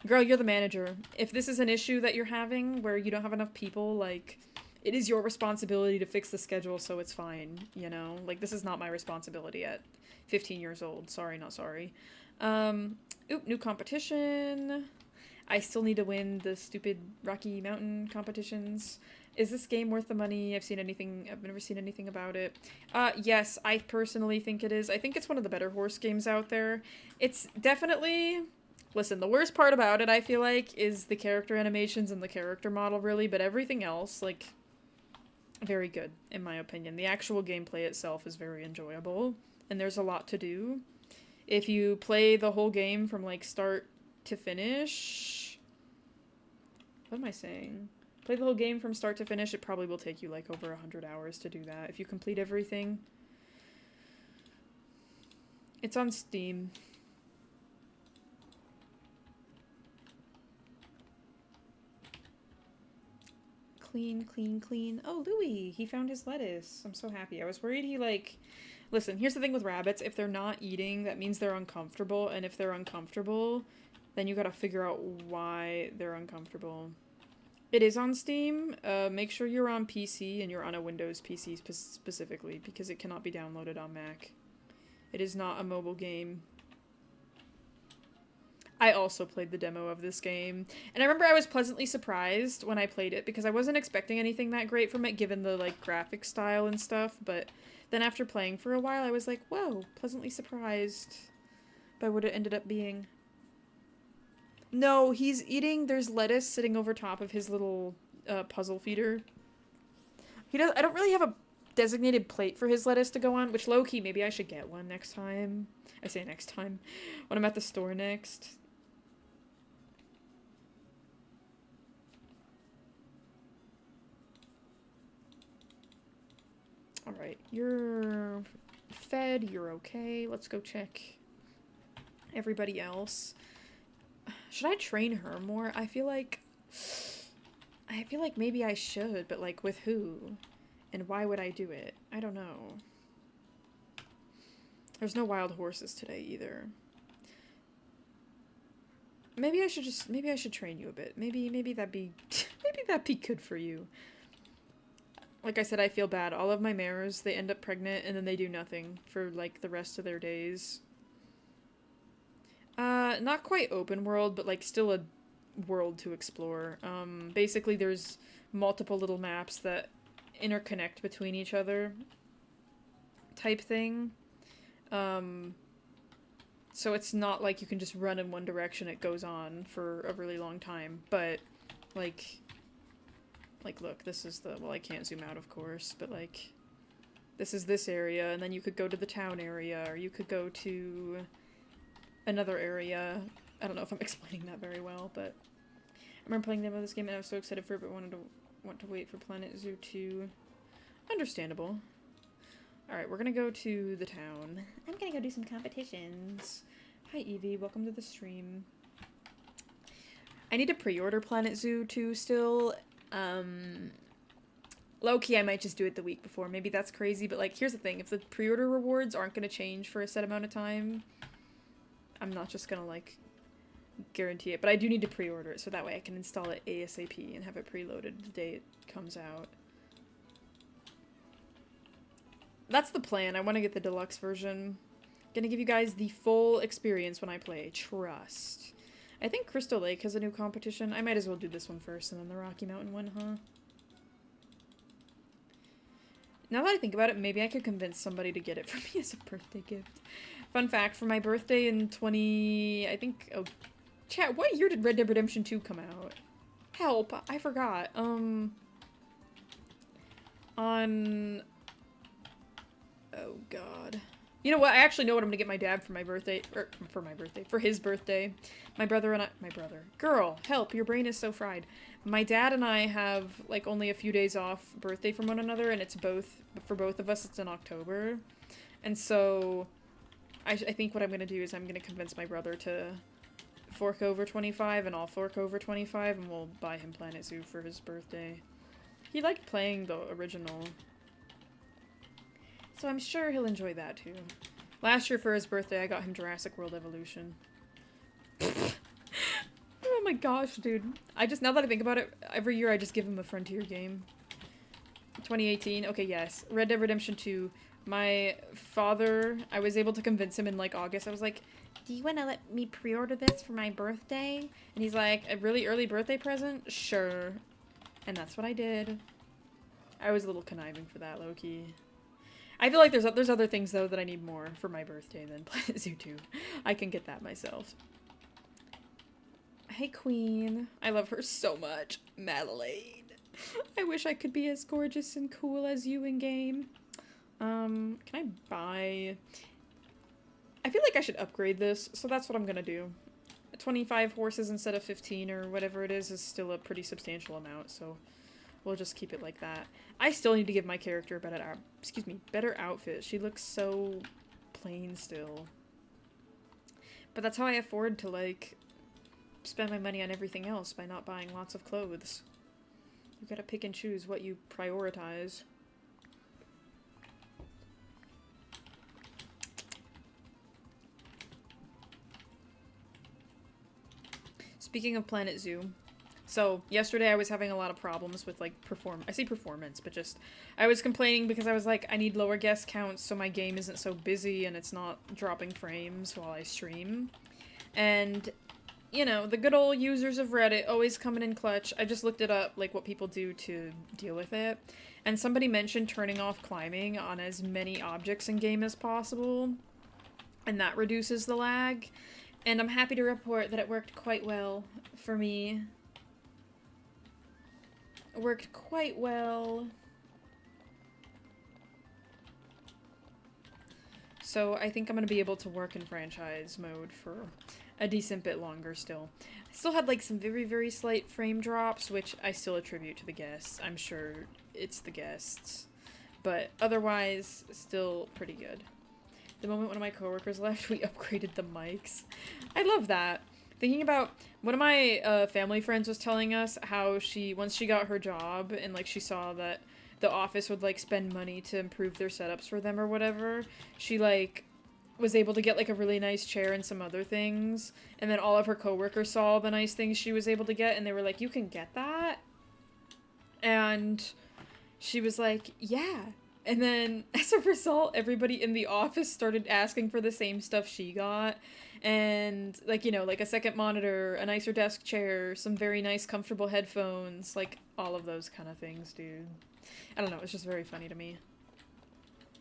Girl, you're the manager. If this is an issue that you're having where you don't have enough people, like, it is your responsibility to fix the schedule, so it's fine, you know? Like, this is not my responsibility at 15 years old. Sorry, not sorry. Oop, new competition. I still need to win the stupid Rocky Mountain competitions. Is this game worth the money? I've never seen anything about it. Yes, I personally think it is. I think it's one of the better horse games out there. It's definitely... Listen, the worst part about it, I feel like, is the character animations and the character model, really, but everything else, like, very good, in my opinion. The actual gameplay itself is very enjoyable, and there's a lot to do. If you play the whole game from, like, start to finish... What am I saying? Play the whole game from start to finish, it probably will take you, like, over 100 hours to do that, if you complete everything. It's on Steam. Clean, clean, clean. Oh, Louis! He found his lettuce. I'm so happy. I was worried he, like... Listen, here's the thing with rabbits. If they're not eating, that means they're uncomfortable. And if they're uncomfortable, then you gotta figure out why they're uncomfortable. It is on Steam. Make sure you're on PC and you're on a Windows PC specifically, because it cannot be downloaded on Mac. It is not a mobile game. I also played the demo of this game, and I remember I was pleasantly surprised when I played it, because I wasn't expecting anything that great from it, given the, like, graphic style and stuff, but then after playing for a while, I was like, whoa, pleasantly surprised by what it ended up being. No, he's eating, there's lettuce sitting over top of his little, puzzle feeder. I don't really have a designated plate for his lettuce to go on, which low-key, maybe I should get one next time. I say next time. When I'm at the store next. Alright, you're fed, you're okay. Let's go check everybody else. Should I train her more? I feel like maybe I should, but like with who? And why would I do it? I don't know. There's no wild horses today either. Maybe I should train you a bit. Maybe that'd be maybe that'd be good for you. Like I said, I feel bad. All of my mares, they end up pregnant and then they do nothing for like the rest of their days. Not quite open world, but like still a world to explore. Basically there's multiple little maps that interconnect between each other type thing. So it's not like you can just run in one direction, it goes on for a really long time, but like look, this is the, well, I can't zoom out of course, but like this is this area, and then you could go to the town area, or you could go to another area. I don't know if I'm explaining that very well, but I remember playing the demo of this game and I was so excited for it, but want to wait for Planet Zoo 2. Understandable. Alright, we're gonna go to the town. I'm gonna go do some competitions. Hi Evie, welcome to the stream. I need to pre-order Planet Zoo 2 still. Low-key, I might just do it the week before. Maybe that's crazy, but like, here's the thing. If the pre-order rewards aren't gonna change for a set amount of time, I'm not just gonna, like, guarantee it. But I do need to pre-order it, so that way I can install it ASAP and have it preloaded the day it comes out. That's the plan. I want to get the deluxe version. Gonna give you guys the full experience when I play. Trust. I think Crystal Lake has a new competition. I might as well do this one first and then the Rocky Mountain one, huh? Now that I think about it, maybe I could convince somebody to get it for me as a birthday gift. Fun fact, for my birthday in I think, oh, chat, what year did Red Dead Redemption 2 come out? Help, I forgot. Oh god. You know what, I actually know what I'm gonna get my dad for my birthday, for his birthday. My brother, girl, help, your brain is so fried. My dad and I have, like, only a few days off birthday from one another, and it's for both of us, it's in October. And so, I think what I'm gonna do is I'm gonna convince my brother to fork over 25, and I'll fork over 25, and we'll buy him Planet Zoo for his birthday. He liked playing the original. So I'm sure he'll enjoy that too. Last year for his birthday, I got him Jurassic World Evolution. Oh my gosh, dude. Now that I think about it, every year I just give him a Frontier game. 2018. Okay, yes. Red Dead Redemption 2. My father, I was able to convince him in like August. I was like, do you want to let me pre-order this for my birthday? And he's like, a really early birthday present? Sure. And that's what I did. I was a little conniving for that, low-key. I feel like there's other things, though, that I need more for my birthday than Planet Zoo 2. I can get that myself. Hey, Queen. I love her so much. Madeleine. I wish I could be as gorgeous and cool as you in-game. Can I buy... I feel like I should upgrade this, so that's what I'm gonna do. 25 horses instead of 15 or whatever it is still a pretty substantial amount, so we'll just keep it like that. I still need to give my character a better outfit. She looks so plain still. But that's how I afford to, like, spend my money on everything else, by not buying lots of clothes. You gotta pick and choose what you prioritize. Speaking of Planet Zoo, so yesterday I was having a lot of problems with like performance, but just I was complaining because I was like, I need lower guest counts so my game isn't so busy and it's not dropping frames while I stream. And you know, the good old users of Reddit always coming in clutch. I just looked it up, like what people do to deal with it. And somebody mentioned turning off climbing on as many objects in game as possible. And that reduces the lag. And I'm happy to report that it worked quite well for me. It worked quite well. So I think I'm going to be able to work in franchise mode for a decent bit longer still. I still had like some very, very slight frame drops, which I still attribute to the guests. I'm sure it's the guests. But otherwise, still pretty good. The moment one of my coworkers left, we upgraded the mics. I love that. Thinking about, one of my family friends was telling us how once she got her job and like she saw that the office would like spend money to improve their setups for them or whatever, she like was able to get like a really nice chair and some other things, and then all of her coworkers saw the nice things she was able to get and they were like, you can get that? And she was like, yeah. And then, as a result, everybody in the office started asking for the same stuff she got. And, like, you know, like a second monitor, a nicer desk chair, some very nice, comfortable headphones. Like, all of those kind of things, dude. I don't know, it's just very funny to me.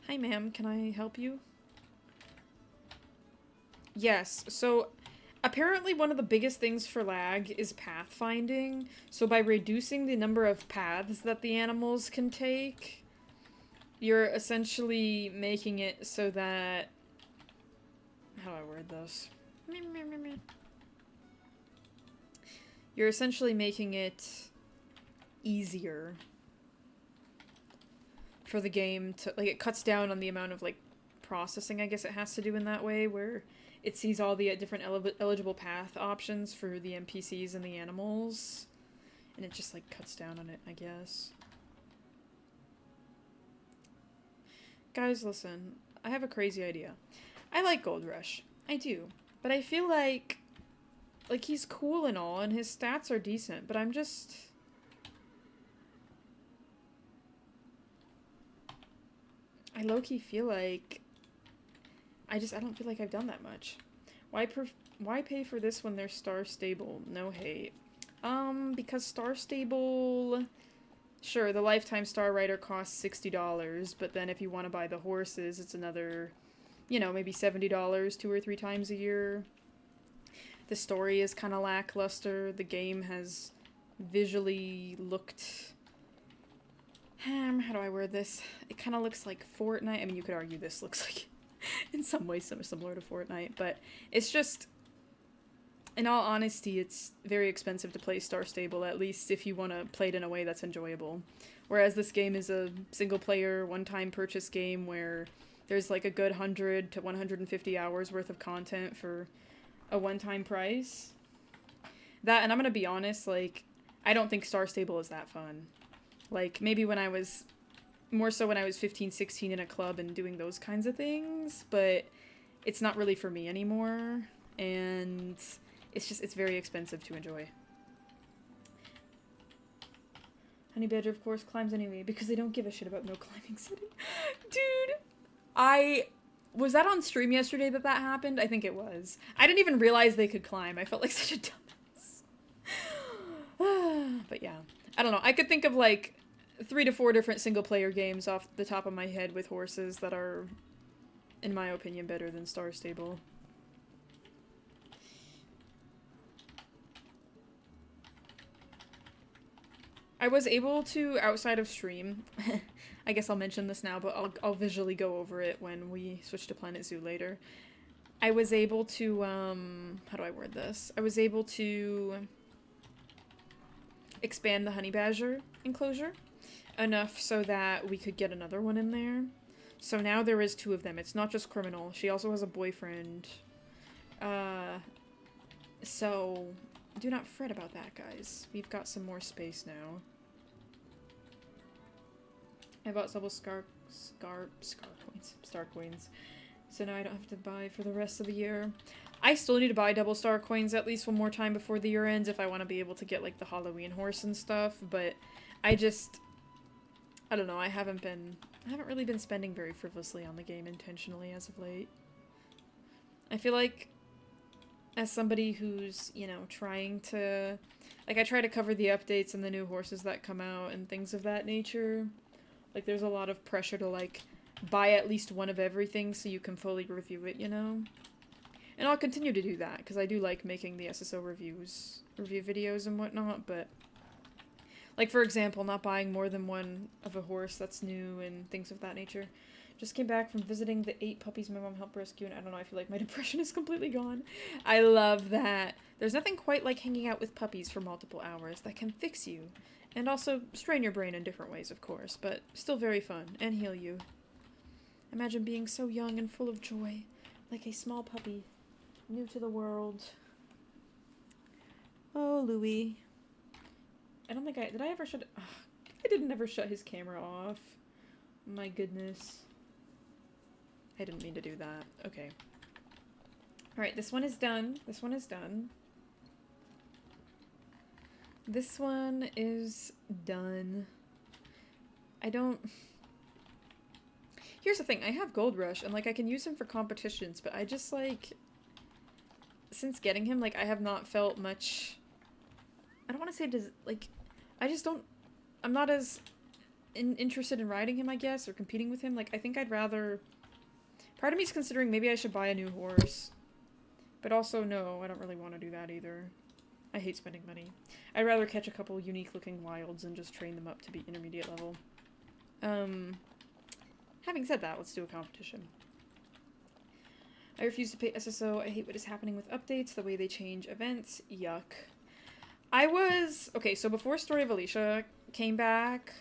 Hi, ma'am, can I help you? Yes, so apparently one of the biggest things for lag is pathfinding. So by reducing the number of paths that the animals can take, you're essentially making it so that... How do I word this? You're essentially making it easier for the game to... Like, it cuts down on the amount of, like, processing, I guess it has to do in that way, where it sees all the different eligible path options for the NPCs and the animals. And it just, like, cuts down on it, I guess. Guys, listen, I have a crazy idea. I like Gold Rush. I do. But I feel like he's cool and all, and his stats are decent, but I'm just... I low-key feel like... I don't feel like I've done that much. Why pay for this when they're star stable? No hate. Because star stable... Sure, the lifetime star rider costs $60, but then if you want to buy the horses, it's another, you know, maybe $70 2 or 3 times a year. The story is kind of lackluster. The game has visually looked... how do I word this? It kind of looks like Fortnite. I mean, you could argue this looks like, in some ways, similar to Fortnite, but it's just... In all honesty, it's very expensive to play Star Stable, at least if you want to play it in a way that's enjoyable. Whereas this game is a single-player, one-time purchase game where there's like a good 100 to 150 hours worth of content for a one-time price. That, and I'm gonna be honest, like, I don't think Star Stable is that fun. Like, maybe when I was... More so when I was 15, 16 in a club and doing those kinds of things, but it's not really for me anymore, and... It's very expensive to enjoy. Honey Badger, of course, climbs anyway because they don't give a shit about no climbing setting. Dude, was that on stream yesterday that happened? I think it was. I didn't even realize they could climb. I felt like such a dumbass. But yeah. I don't know. I could think of like 3 to 4 different single-player games off the top of my head with horses that are, in my opinion, better than Star Stable. I was able to, outside of stream, I guess I'll mention this now, but I'll visually go over it when we switch to Planet Zoo later. I was able to, how do I word this? I was able to expand the honey badger enclosure enough so that we could get another one in there. So now there is 2 of them. It's not just Criminal. She also has a boyfriend. So do not fret about that, guys. We've got some more space now. I bought several star coins. So now I don't have to buy for the rest of the year. I still need to buy double star coins at least one more time before the year ends if I want to be able to get like the Halloween horse and stuff, but I don't know, I haven't really been spending very frivolously on the game intentionally as of late. I feel like as somebody who's, you know, trying to, like, I try to cover the updates and the new horses that come out and things of that nature. Like, there's a lot of pressure to, like, buy at least one of everything so you can fully review it, you know? And I'll continue to do that, because I do like making the SSO review videos and whatnot, but, like, for example, not buying more than one of a horse that's new and things of that nature. Just came back from visiting the 8 puppies my mom helped rescue, and I don't know, I feel like my depression is completely gone. I love that. There's nothing quite like hanging out with puppies for multiple hours that can fix you. And also strain your brain in different ways, of course, but still very fun, and heal you. Imagine being so young and full of joy, like a small puppy, new to the world. Oh, Louis. I don't think did I ever shut, I didn't ever shut his camera off. My goodness. I didn't mean to do that. Okay. Alright, this one is done. This one is done. This one is done. Here's the thing, I have Gold Rush, and, like, I can use him for competitions, but I just, like, since getting him, like, I have not felt much, I don't want to say, I'm not as interested in riding him, I guess, or competing with him. Like, I think I'd rather, part of me is considering maybe I should buy a new horse, but also, no, I don't really want to do that either. I hate spending money. I'd rather catch a couple unique-looking wilds and just train them up to be intermediate level. Having said that, let's do a competition. I refuse to pay SSO. I hate what is happening with updates, the way they change events. Yuck. Okay, so before Story of Alicia came back,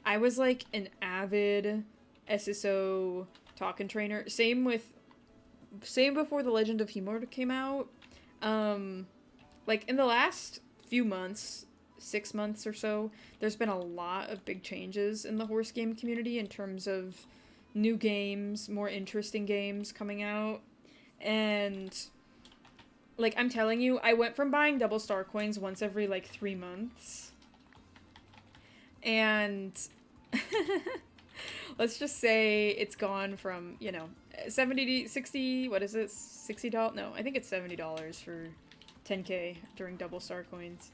I was, like, an avid SSO talk-and trainer. Same before The Legend of Himur came out. Like, in the last few months, 6 months or so, there's been a lot of big changes in the horse game community in terms of new games, more interesting games coming out, and, like, I'm telling you, I went from buying double star coins once every, like, 3 months, and let's just say it's gone from, you know, 70 to 60, what is it, $60? No, I think it's $70 for 10k during double star coins.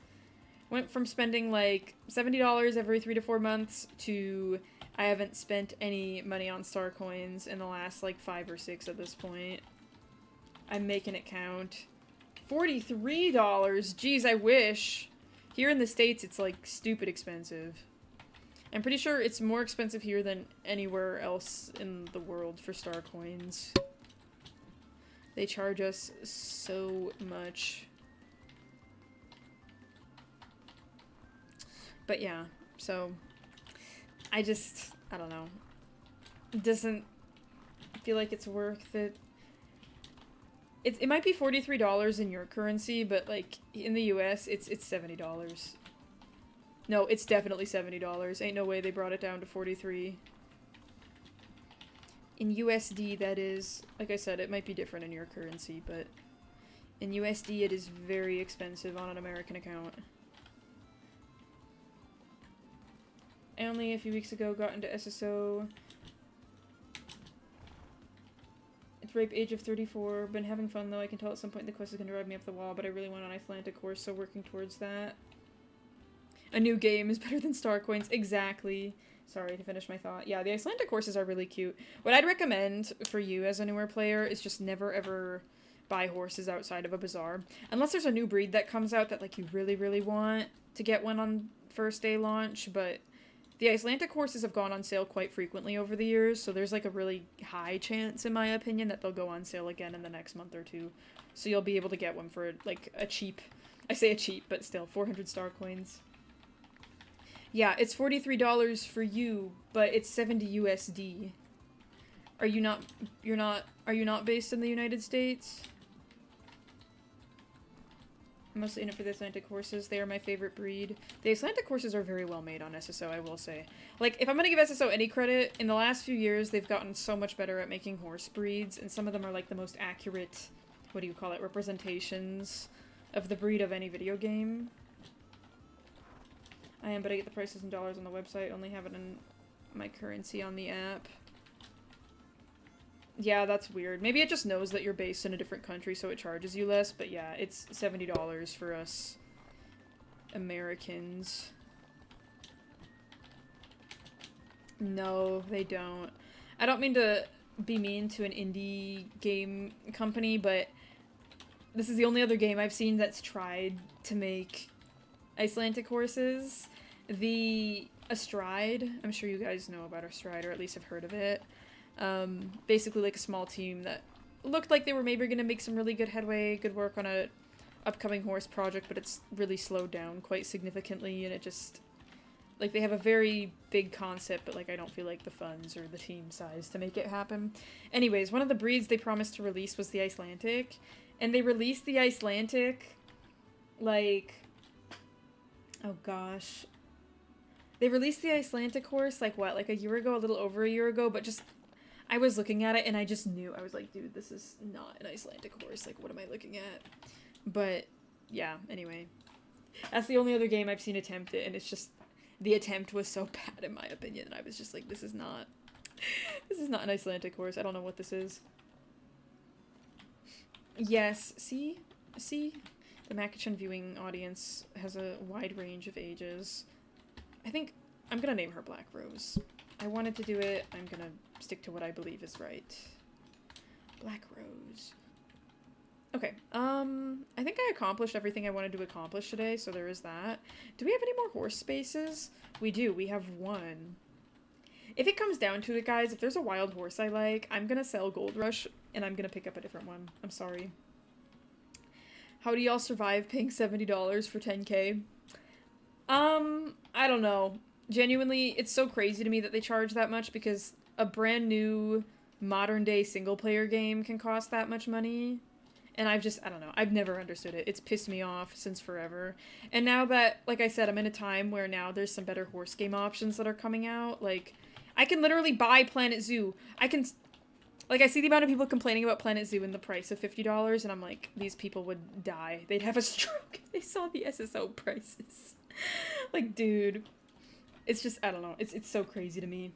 Went from spending like $70 every 3 to 4 months to I haven't spent any money on star coins in the last like 5 or 6 at this point. I'm making it count. $43? Jeez, I wish. Here in the States, it's like stupid expensive. I'm pretty sure it's more expensive here than anywhere else in the world for star coins. They charge us so much. But yeah, so I don't know. It doesn't feel like it's worth it. It might be $43 in your currency, but like in the US, it's $70. No, it's definitely $70. Ain't no way they brought it down to 43. In USD, that is, like I said, it might be different in your currency, but in USD, it is very expensive on an American account. I only a few weeks ago got into SSO. It's ripe age of 34. Been having fun though. I can tell at some point the quest is going to drive me up the wall, but I really want an Icelandic horse, so working towards that. A new game is better than star coins. Exactly. Sorry to finish my thought. Yeah, the Icelandic horses are really cute. What I'd recommend for you as a newer player is just never ever buy horses outside of a bazaar. Unless there's a new breed that comes out that like you really, really want to get one on first day launch, but the Icelandic horses have gone on sale quite frequently over the years, so there's like a really high chance, in my opinion, that they'll go on sale again in the next month or two. So you'll be able to get one for like a cheap, I say a cheap, but still, 400 star coins. Yeah, it's $43 for you, but it's 70 USD. Are you not based in the United States? I'm mostly in it for the Icelandic horses. They are my favorite breed. The Icelandic horses are very well made on SSO, I will say. Like, if I'm gonna give SSO any credit, in the last few years, they've gotten so much better at making horse breeds, and some of them are, like, the most accurate, what do you call it, representations of the breed of any video game. I am, but I get the prices in dollars on the website, only have it in my currency on the app. Yeah, that's weird. Maybe it just knows that you're based in a different country, so it charges you less, but yeah, it's $70 for us Americans. No, they don't. I don't mean to be mean to an indie game company, but this is the only other game I've seen that's tried to make Icelandic horses. The Astride, I'm sure you guys know about Astride, or at least have heard of it. Basically like a small team that looked like they were maybe gonna make some really good headway, good work on a upcoming horse project, but it's really slowed down quite significantly, and it just, like, they have a very big concept, but, like, I don't feel like the funds or the team size to make it happen. Anyways, one of the breeds they promised to release was the Icelandic, and they released the Icelandic, like, oh gosh. They released the Icelandic horse, like, what, like a year ago, a little over a year ago, but just, I was looking at it and I just knew. I was like, dude, this is not an Icelandic horse. Like, what am I looking at? But, yeah, anyway. That's the only other game I've seen attempt it, and it's just, the attempt was so bad in my opinion, and I was just like, this is not an Icelandic horse. I don't know what this is. Yes, see? The Makichan viewing audience has a wide range of ages. I think I'm gonna name her Black Rose. I wanted to do it. I'm gonna stick to what I believe is right. Black Rose. Okay, I think I accomplished everything I wanted to accomplish today, so there is that. Do we have any more horse spaces? We do. We have one. If it comes down to it, guys, if there's a wild horse I like, I'm gonna sell Gold Rush, and I'm gonna pick up a different one. I'm sorry. How do y'all survive paying $70 for 10K? I don't know. Genuinely, it's so crazy to me that they charge that much, because a brand new modern day single player game can cost that much money. And I don't know, I've never understood it. It's pissed me off since forever. And now that, like I said, I'm in a time where now there's some better horse game options that are coming out. Like, I can literally buy Planet Zoo. I see the amount of people complaining about Planet Zoo and the price of $50, and I'm like, these people would die. They'd have a stroke if they saw the SSO prices. Like, dude. It's just, I don't know. It's so crazy to me.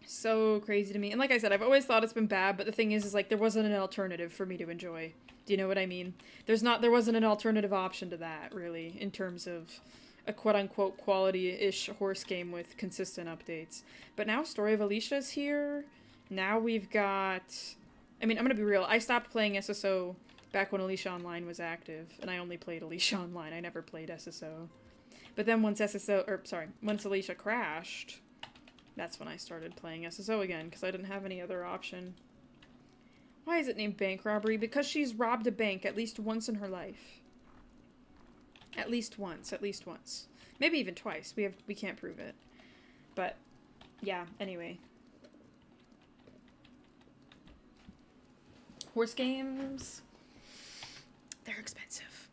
So crazy to me. And like I said, I've always thought it's been bad, but the thing is like, there wasn't an alternative for me to enjoy. Do you know what I mean? There wasn't an alternative option to that, really, in terms of a quote-unquote quality-ish horse game with consistent updates. But now Story of Alicia's here. Now we've got... I mean, I'm gonna be real. I stopped playing SSO back when Alicia Online was active, and I only played Alicia Online. I never played SSO. But then once Alicia crashed, that's when I started playing SSO again, because I didn't have any other option. Why is it named Bank Robbery? Because she's robbed a bank at least once in her life. At least once. Maybe even twice. We can't prove it. But, yeah, anyway. Horse games, they're expensive.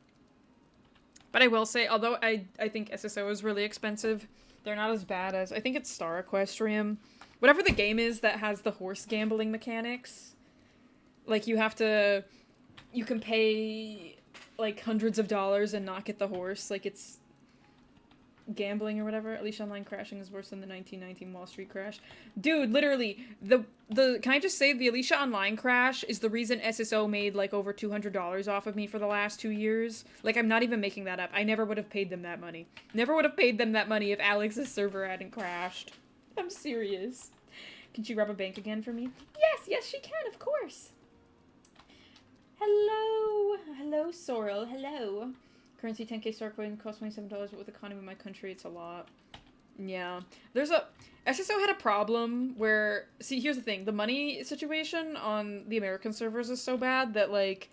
But I will say, although I think SSO is really expensive, they're not as bad as, I think it's Star Equestrian. Whatever the game is that has the horse gambling mechanics. Like, you can pay, like, hundreds of dollars and not get the horse. Like, it's gambling or whatever. Alicia Online crashing is worse than the 1919 Wall Street crash. Dude, literally, can I just say the Alicia Online crash is the reason SSO made like over $200 off of me for the last 2 years. Like, I'm not even making that up. I never would have paid them that money. Never would have paid them that money if Alex's server hadn't crashed. I'm serious. Can she rob a bank again for me? Yes, she can, of course. Hello, Sorrel, hello. Currency 10k star coin costs $27, but with the economy of my country, it's a lot. Yeah. SSO had a problem where, see, here's the thing, the money situation on the American servers is so bad that, like,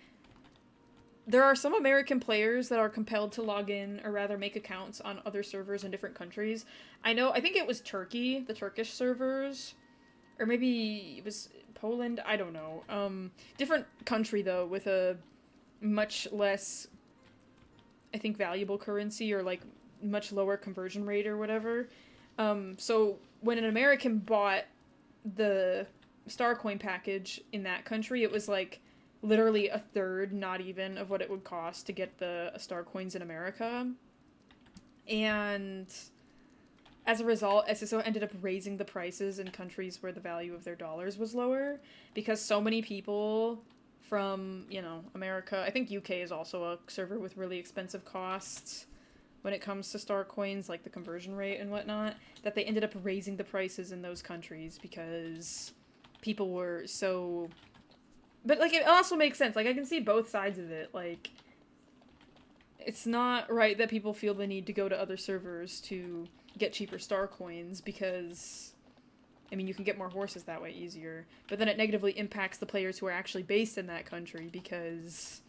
there are some American players that are compelled to log in, or rather make accounts on other servers in different countries. I think it was Turkey, the Turkish servers, or maybe it was Poland, I don't know. Different country, though, with a much less, I think, valuable currency, or, like, much lower conversion rate or whatever. So when an American bought the Starcoin package in that country, it was, like, literally a third, not even, of what it would cost to get the Starcoins in America. And as a result, SSO ended up raising the prices in countries where the value of their dollars was lower, because so many people from, you know, America, I think UK is also a server with really expensive costs when it comes to star coins, like the conversion rate and whatnot, that they ended up raising the prices in those countries because people were so... But, like, it also makes sense. Like, I can see both sides of it. Like, it's not right that people feel the need to go to other servers to get cheaper star coins because, I mean, you can get more horses that way easier. But then it negatively impacts the players who are actually based in that country because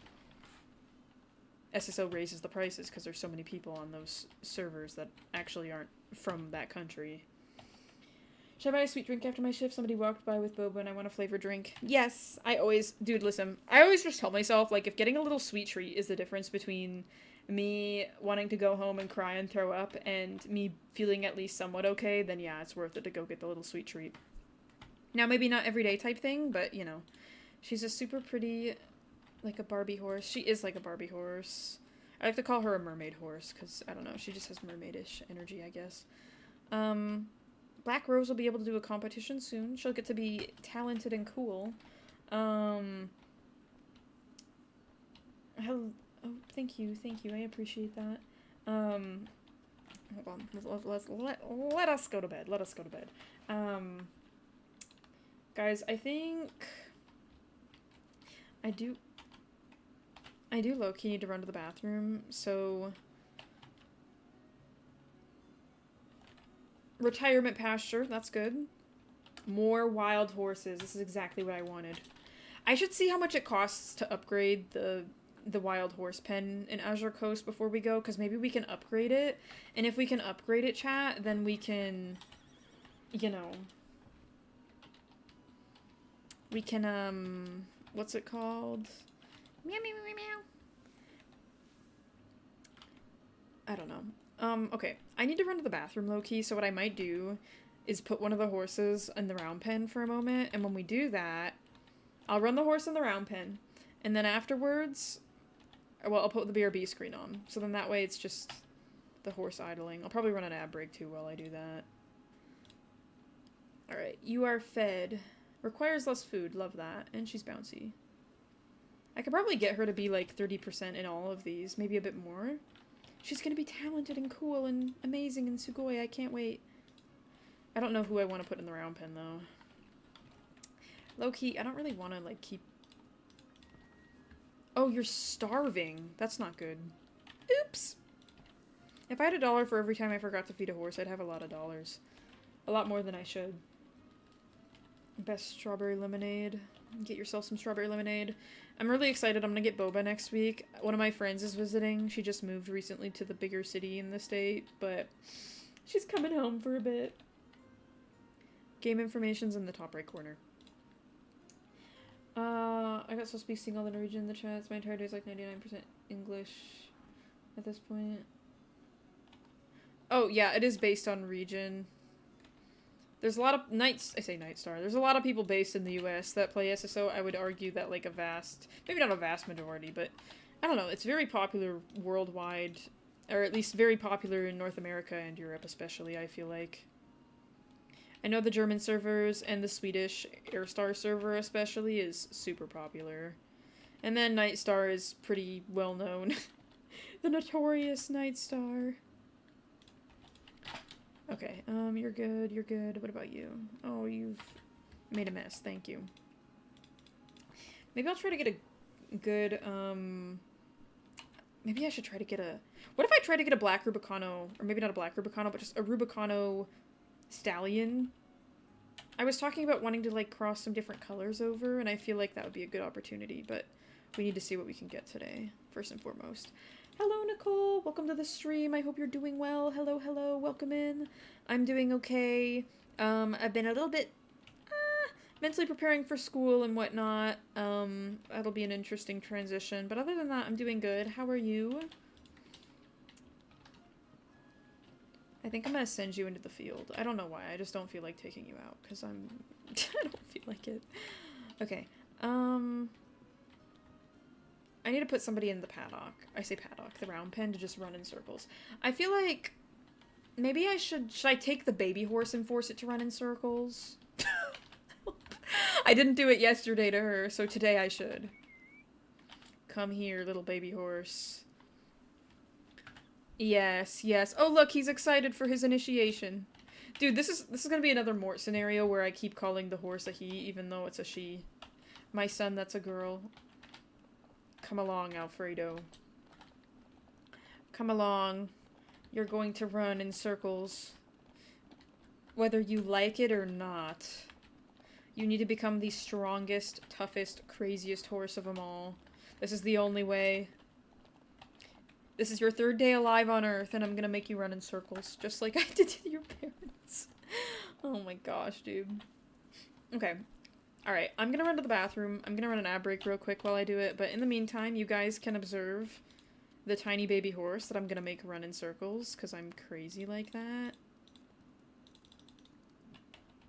SSO raises the prices because there's so many people on those servers that actually aren't from that country. Should I buy a sweet drink after my shift? Somebody walked by with boba and I want a flavored drink. Yes, dude, listen, I always just tell myself, like, if getting a little sweet treat is the difference between me wanting to go home and cry and throw up and me feeling at least somewhat okay, then yeah, it's worth it to go get the little sweet treat. Now, maybe not everyday type thing, but, you know, she's a super pretty, like a Barbie horse. She is like a Barbie horse. I like to call her a mermaid horse, because, I don't know, she just has mermaidish energy, I guess. Black Rose will be able to do a competition soon. She'll get to be talented and cool. Oh, thank you, I appreciate that. Hold on, let us go to bed, guys, I think I do low-key need to run to the bathroom, so retirement pasture, that's good. More wild horses, this is exactly what I wanted. I should see how much it costs to upgrade the wild horse pen in Azure Coast before we go, because maybe we can upgrade it, and if we can upgrade it, chat, then we can, you know, we can, what's it called? Meow, meow, meow, meow. I don't know. Okay, I need to run to the bathroom low-key, so what I might do is put one of the horses in the round pen for a moment, and when we do that, I'll run the horse in the round pen, and then afterwards, well, I'll put the BRB screen on, so then that way it's just the horse idling. I'll probably run an ad break too while I do that. Alright, you are fed. Requires less food, love that, and she's bouncy. I could probably get her to be like 30% in all of these, maybe a bit more. She's gonna be talented and cool and amazing and sugoi, I can't wait. I don't know who I want to put in the round pen, though. Low-key, I don't really want to, like, keep... Oh, you're starving. That's not good. Oops! If I had $1 for every time I forgot to feed a horse, I'd have a lot of dollars. A lot more than I should. Best strawberry lemonade. Get yourself some strawberry lemonade. I'm really excited. I'm gonna get boba next week. One of my friends is visiting. She just moved recently to the bigger city in the state, but she's coming home for a bit. Game information's in the top right corner. I got so speak single the Norwegian in the chats. My entire day is like 99% English at this point. Oh, yeah, it is based on region. There's a lot of I say Nightstar. There's a lot of people based in the US that play SSO. I would argue that, like, maybe not a vast majority, but I don't know. It's very popular worldwide Or at least very popular in North America and Europe especially, I feel like. I know the German servers and the Swedish Airstar server especially is super popular. And then Nightstar is pretty well known. The notorious Nightstar. Okay, you're good, you're good. What about you? Oh, you've made a mess, thank you. Maybe I'll try to get a good, maybe I should try to get a... What if I try to get a black Rubicano, or maybe not a black Rubicano, but just a Rubicano stallion? I was talking about wanting to, like, cross some different colors over, and I feel like that would be a good opportunity, but we need to see what we can get today, first and foremost. Hello, Nicole! Welcome to the stream. I hope you're doing well. Hello, hello. Welcome in. I'm doing okay. I've been a little bit mentally preparing for school and whatnot. That'll be an interesting transition. But other than that, I'm doing good. How are you? I think I'm gonna send you into the field. I don't know why. I just don't feel like taking you out, because I'm... I don't feel like it. Okay. I need to put somebody in the paddock. I say paddock, the round pen, to just run in circles. I feel like maybe I should I take the baby horse and force it to run in circles? I didn't do it yesterday to her, so today I should. Come here, little baby horse. Yes, yes. Oh, look, he's excited for his initiation. Dude, this is gonna be another Mort scenario where I keep calling the horse a he, even though it's a she. My son, that's a girl. Come along, Alfredo. Come along. You're going to run in circles. Whether you like it or not. You need to become the strongest, toughest, craziest horse of them all. This is the only way. This is your third day alive on Earth, and I'm gonna make you run in circles, just like I did to your parents. Oh my gosh, dude. Okay. Alright, I'm gonna run to the bathroom. I'm gonna run an ad break real quick while I do it, but in the meantime, you guys can observe the tiny baby horse that I'm gonna make run in circles, because I'm crazy like that.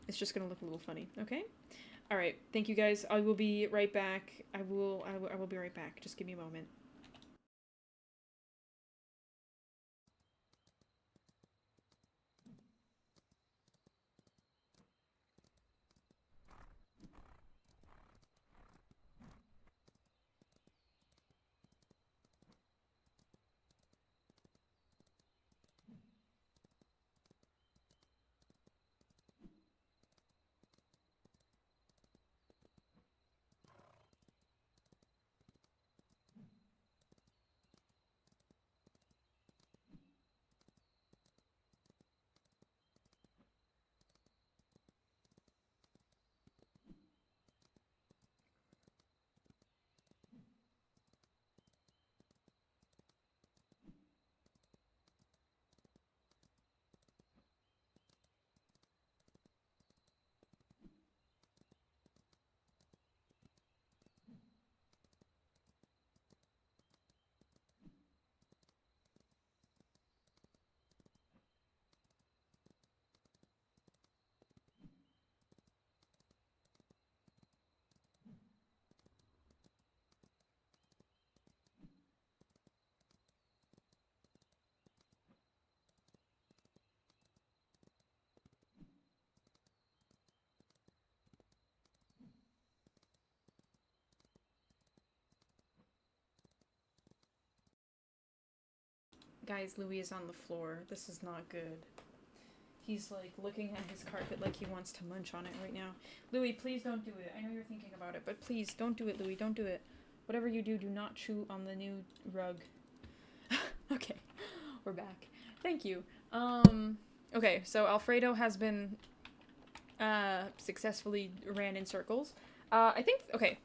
It's just gonna look a little funny, okay? Alright, thank you guys. I will be right back. I will be right back. Just give me a moment. Guys, Louis is on the floor. This is not good. He's, like, looking at his carpet like he wants to munch on it right now. Louis, please don't do it. I know you're thinking about it, but please, don't do it, Louis. Don't do it. Whatever you do, do not chew on the new rug. Okay, we're back. Thank you. Okay, so Alfredo has been, successfully ran in circles. I think, okay,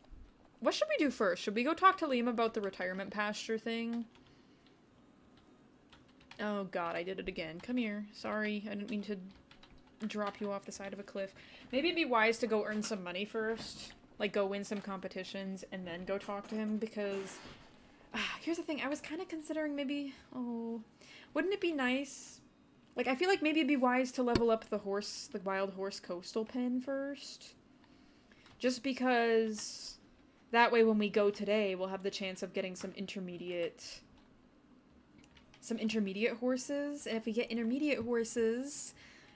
what should we do first? Should we go talk to Liam about the retirement pasture thing? Oh god, I did it again. Come here. Sorry, I didn't mean to drop you off the side of a cliff. Maybe it'd be wise to go earn some money first. Like, go win some competitions and then go talk to him, because... here's the thing, I was kind of considering maybe... Oh... Wouldn't it be nice... Like, I feel like maybe it'd be wise to level up the horse, the wild horse coastal pen first. Just because... That way when we go today, we'll have the chance of getting some intermediate... some intermediate horses, and if we get intermediate horses,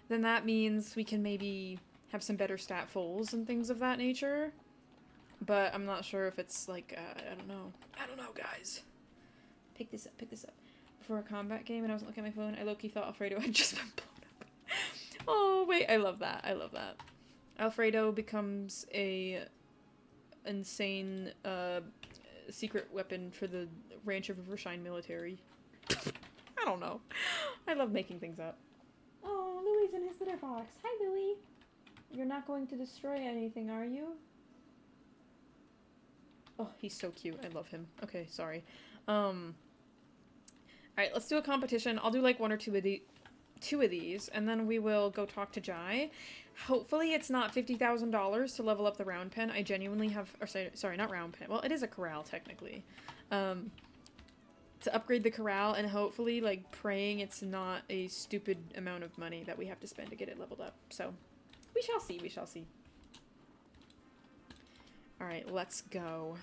then that means we can maybe have some better stat foals and things of that nature. But I'm not sure if it's like, I don't know. I don't know, guys. Pick this up, pick this up. Before a combat game and I wasn't looking at my phone, I low-key thought Alfredo had just been blown up. Oh, wait, I love that. I love that. Alfredo becomes a insane, secret weapon for the Ranch of Rivershine military. I don't know. I love making things up. Oh, Louie's in his litter box. Hi, Louie. You're not going to destroy anything, are you? Oh, he's so cute. I love him. Okay, sorry. Alright, let's do a competition. I'll do like one or two of these, and then we will go talk to Jai. Hopefully it's not $50,000 to level up the round pen. I genuinely have, or sorry, not round pen. Well, it is a corral, technically. To upgrade the corral, and hopefully, like, praying it's not a stupid amount of money that we have to spend to get it leveled up. So, we shall see, we shall see. Alright, let's go.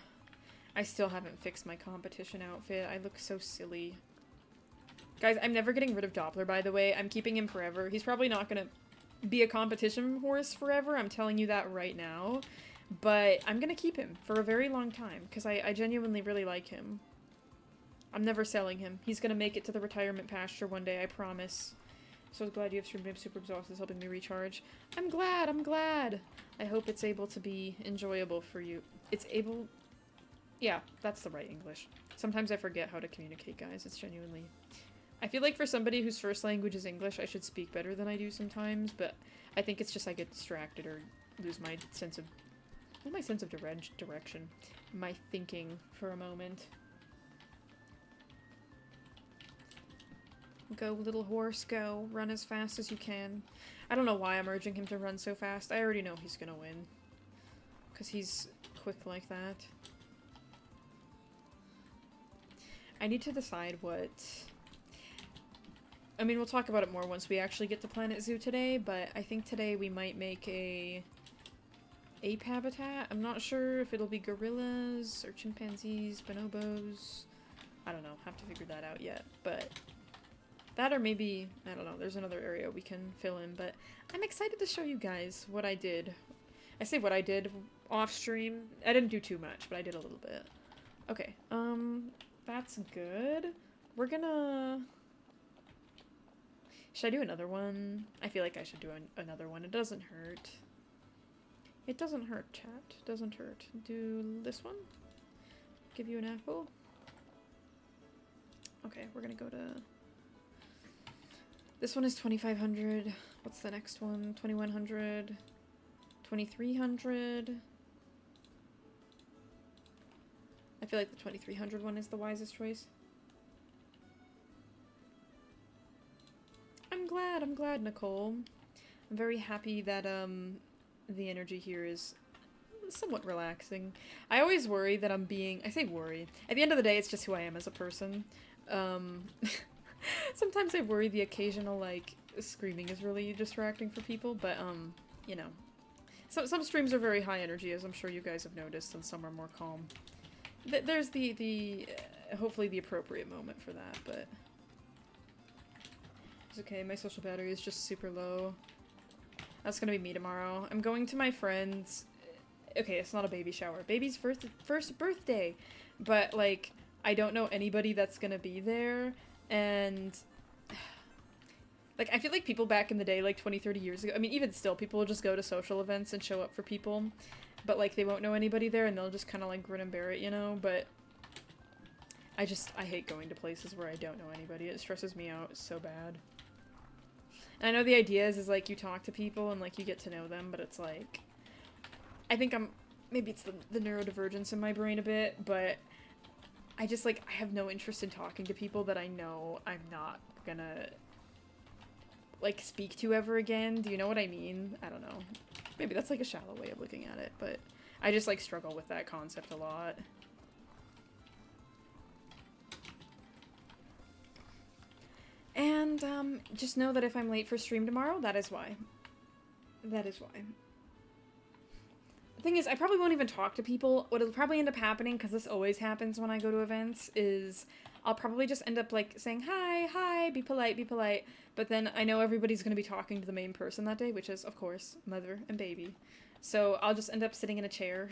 I still haven't fixed my competition outfit. I look so silly. Guys, I'm never getting rid of Doppler, by the way. I'm keeping him forever. He's probably not gonna be a competition horse forever. I'm telling you that right now. But I'm gonna keep him for a very long time, because I genuinely really like him. I'm never selling him. He's gonna make it to the retirement pasture one day, I promise. So glad you have streamed. I'm super exhausted. It's helping me recharge. I'm glad, I'm glad. I hope it's able to be enjoyable for you. It's able... Yeah, that's the right English. Sometimes I forget how to communicate, guys. It's genuinely... I feel like for somebody whose first language is English, I should speak better than I do sometimes, but I think it's just I get distracted or lose my sense of... Not my sense of direction. My thinking for a moment. Go, little horse, go. Run as fast as you can. I don't know why I'm urging him to run so fast. I already know he's gonna win. Because he's quick like that. I need to decide what... I mean, we'll talk about it more once we actually get to Planet Zoo today, but I think today we might make a ape habitat. I'm not sure if it'll be gorillas or chimpanzees, bonobos. I don't know. Have to figure that out yet, but... That or maybe, I don't know, there's another area we can fill in, but I'm excited to show you guys what I did. I say what I did off stream. I didn't do too much, but I did a little bit. Okay, that's good. We're gonna... Should I do another one? I feel like I should do another one. It doesn't hurt. It doesn't hurt, chat. It doesn't hurt. Do this one. Give you an apple. Okay, we're gonna go to... This one is 2,500. What's the next one? 2,100. 2,300. I feel like the 2,300 one is the wisest choice. I'm glad, Nicole. I'm very happy that, the energy here is somewhat relaxing. I always worry that I'm being... I say worry. At the end of the day, it's just who I am as a person. Sometimes I worry the occasional, like, screaming is really distracting for people, but, you know. Some streams are very high energy, as I'm sure you guys have noticed, and some are more calm. There's hopefully the appropriate moment for that, but... It's okay, my social battery is just super low. That's gonna be me tomorrow. I'm going to my friend's... Okay, it's not a baby shower. Baby's first birthday! But, like, I don't know anybody that's gonna be there. And, like, I feel like people back in the day, like 20, 30 years ago, I mean, even still, people will just go to social events and show up for people, but, like, they won't know anybody there, and they'll just kind of, like, grin and bear it, you know, but I hate going to places where I don't know anybody. It stresses me out so bad. And I know the idea is, like, you talk to people and, like, you get to know them, but it's, like, I think maybe it's the neurodivergence in my brain a bit, but... I just, like, I have no interest in talking to people that I know I'm not gonna, like, speak to ever again. Do you know what I mean? I don't know. Maybe that's, like, a shallow way of looking at it, but I just, like, struggle with that concept a lot. And, just know that if I'm late for stream tomorrow, that is why. That is why. thing is, I probably won't even talk to people. What'll probably end up happening, because this always happens when I go to events, is I'll probably just end up, like, saying, hi, be polite, but then I know everybody's gonna be talking to the main person that day, which is, of course, mother and baby. So I'll just end up sitting in a chair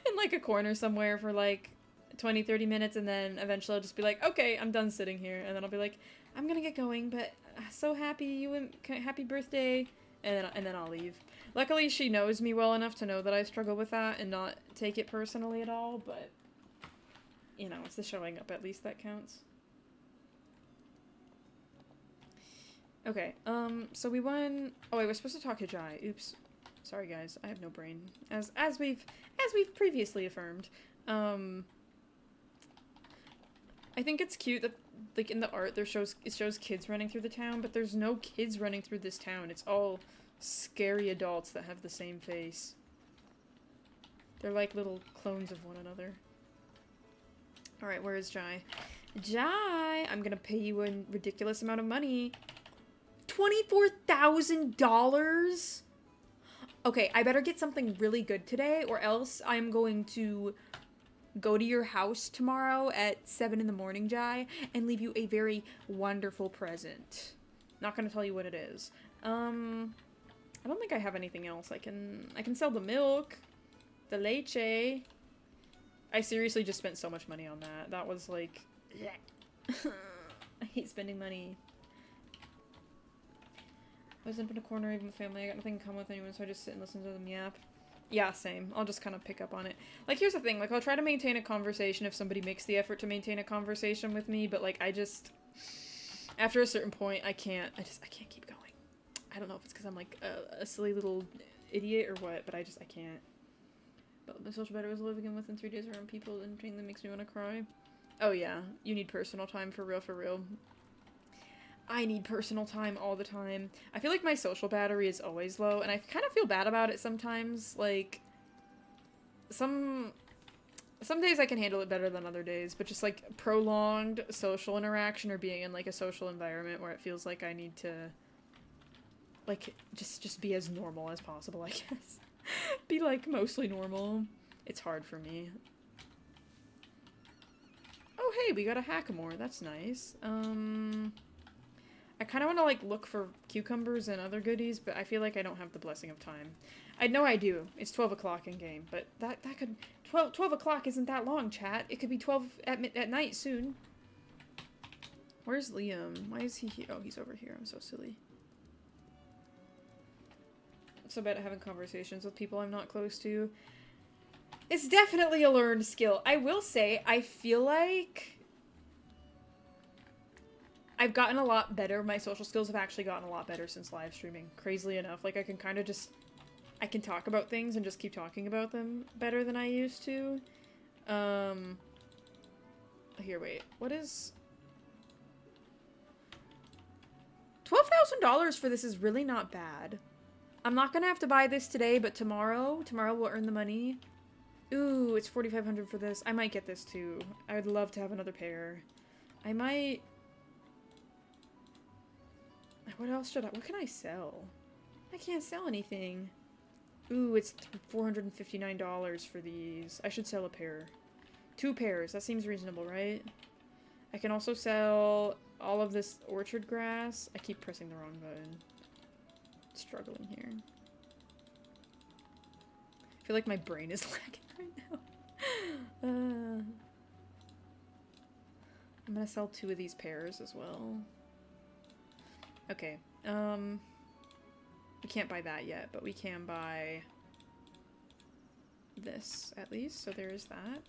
in, like, a corner somewhere for, like, 20-30 minutes, and then eventually I'll just be like, okay, I'm done sitting here, and then I'll be like, I'm gonna get going, but so happy happy birthday, and then I'll leave. Luckily, she knows me well enough to know that I struggle with that and not take it personally at all, but, you know, it's the showing up at least that counts. Okay, so we won... Oh, wait, we're supposed to talk to Jai. Oops. Sorry, guys. I have no brain. As we've previously affirmed. I think it's cute that, like, in the art, it shows kids running through the town, but there's no kids running through this town. It's all scary adults that have the same face. They're like little clones of one another. Alright, where is Jai? Jai! I'm gonna pay you a ridiculous amount of money. $24,000? Okay, I better get something really good today, or else I'm going to go to your house tomorrow at 7 in the morning, Jai, and leave you a very wonderful present. Not gonna tell you what it is. I don't think I have anything else. I can sell the milk, the leche. I seriously just spent so much money on that. That was like, I hate spending money. I was up in a corner even with family. I got nothing in common with anyone, so I just sit and listen to them yap. Yeah, same. I'll just kind of pick up on it. Like, here's the thing. Like, I'll try to maintain a conversation if somebody makes the effort to maintain a conversation with me, but, like, I just... After a certain point, I can't keep going. I don't know if it's because I'm, like, a silly little idiot or what, but I can't. But the social battery was living in within 3 days around people, and that makes me want to cry. Oh, yeah. You need personal time, for real, for real. I need personal time all the time. I feel like my social battery is always low, and I kind of feel bad about it sometimes. Like, some days I can handle it better than other days, but just, like, prolonged social interaction or being in, like, a social environment where it feels like I need to, like, just be as normal as possible, I guess. Be, like, mostly normal. It's hard for me. Oh, hey, we got a hackamore. That's nice. I kind of want to, like, look for cucumbers and other goodies, but I feel like I don't have the blessing of time. I know I do. It's 12 o'clock in game, but that could... 12 o'clock isn't that long, chat. It could be 12 at night soon. Where's Liam? Why is he here? Oh, he's over here. I'm so silly. I'm so bad at having conversations with people I'm not close to. It's definitely a learned skill. I will say, I feel like... I've gotten a lot better. My social skills have actually gotten a lot better since live streaming. Crazily enough. Like, I can kind of just... I can talk about things and just keep talking about them better than I used to. Here, wait. What is... $12,000 for this is really not bad. I'm not gonna have to buy this today, but tomorrow we'll earn the money. Ooh, it's $4,500 for this. I might get this too. I would love to have another pair. I might... What else should I... What can I sell? I can't sell anything. Ooh, it's $459 for these. I should sell a pair. 2 pairs. That seems reasonable, right? I can also sell all of this orchard grass. I keep pressing the wrong button. Struggling here. I feel like my brain is lagging right now. I'm gonna sell 2 of these pairs as well. Okay, we can't buy that yet, but we can buy this, at least, so there is that.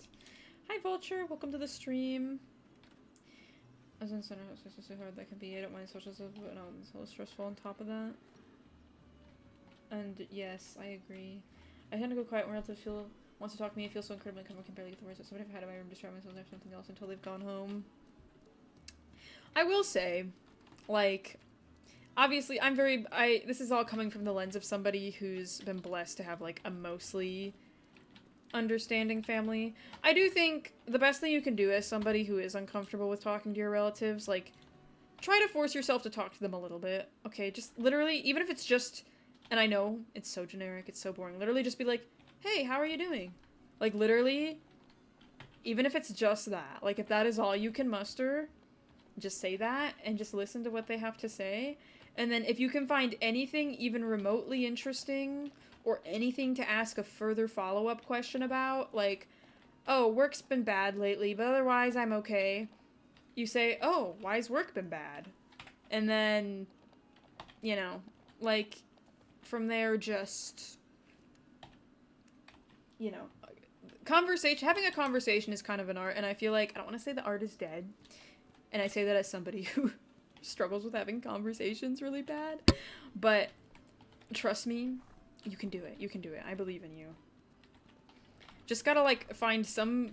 Hi, Vulture! Welcome to the stream! I was in center, it's just so hard that can be. I don't mind social stuff, but no, it's a little stressful on top of that. And, yes, I agree. I tend to go quiet when relative wants to talk to me. It feels so incredibly uncomfortable, I can barely get the words out. Somebody if I had in my room distract myself or something else until they've gone home. I will say, like... Obviously, this is all coming from the lens of somebody who's been blessed to have, like, a mostly understanding family. I do think the best thing you can do as somebody who is uncomfortable with talking to your relatives, like, try to force yourself to talk to them a little bit. Okay, just literally, even if it's just, and I know, it's so generic, it's so boring, literally just be like, hey, how are you doing? Like, literally, even if it's just that, like, if that is all you can muster, just say that and just listen to what they have to say. And then if you can find anything even remotely interesting or anything to ask a further follow-up question about, like, oh, work's been bad lately, but otherwise I'm okay. You say, oh, why's work been bad? And then, you know, like, from there, just, you know, having a conversation is kind of an art, and I feel like, I don't want to say the art is dead, and I say that as somebody who struggles with having conversations really bad, but trust me, you can do it. You can do it. I believe in you. Just gotta, like, find some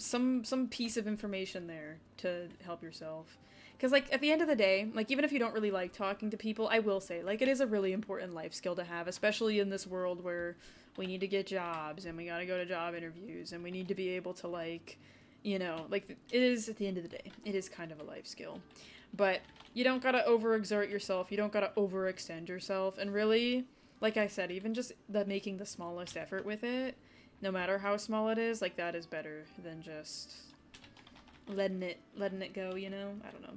piece of information there to help yourself. Because, like, at the end of the day, like, even if you don't really like talking to people, I will say, like, it is a really important life skill to have, especially in this world where we need to get jobs, and we gotta go to job interviews, and we need to be able to, like, you know, like, it is, at the end of the day, it is kind of a life skill. But you don't gotta overexert yourself, you don't gotta overextend yourself, and really, like I said, even just making the smallest effort with it, no matter how small it is, like, that is better than just letting it go, you know? I don't know.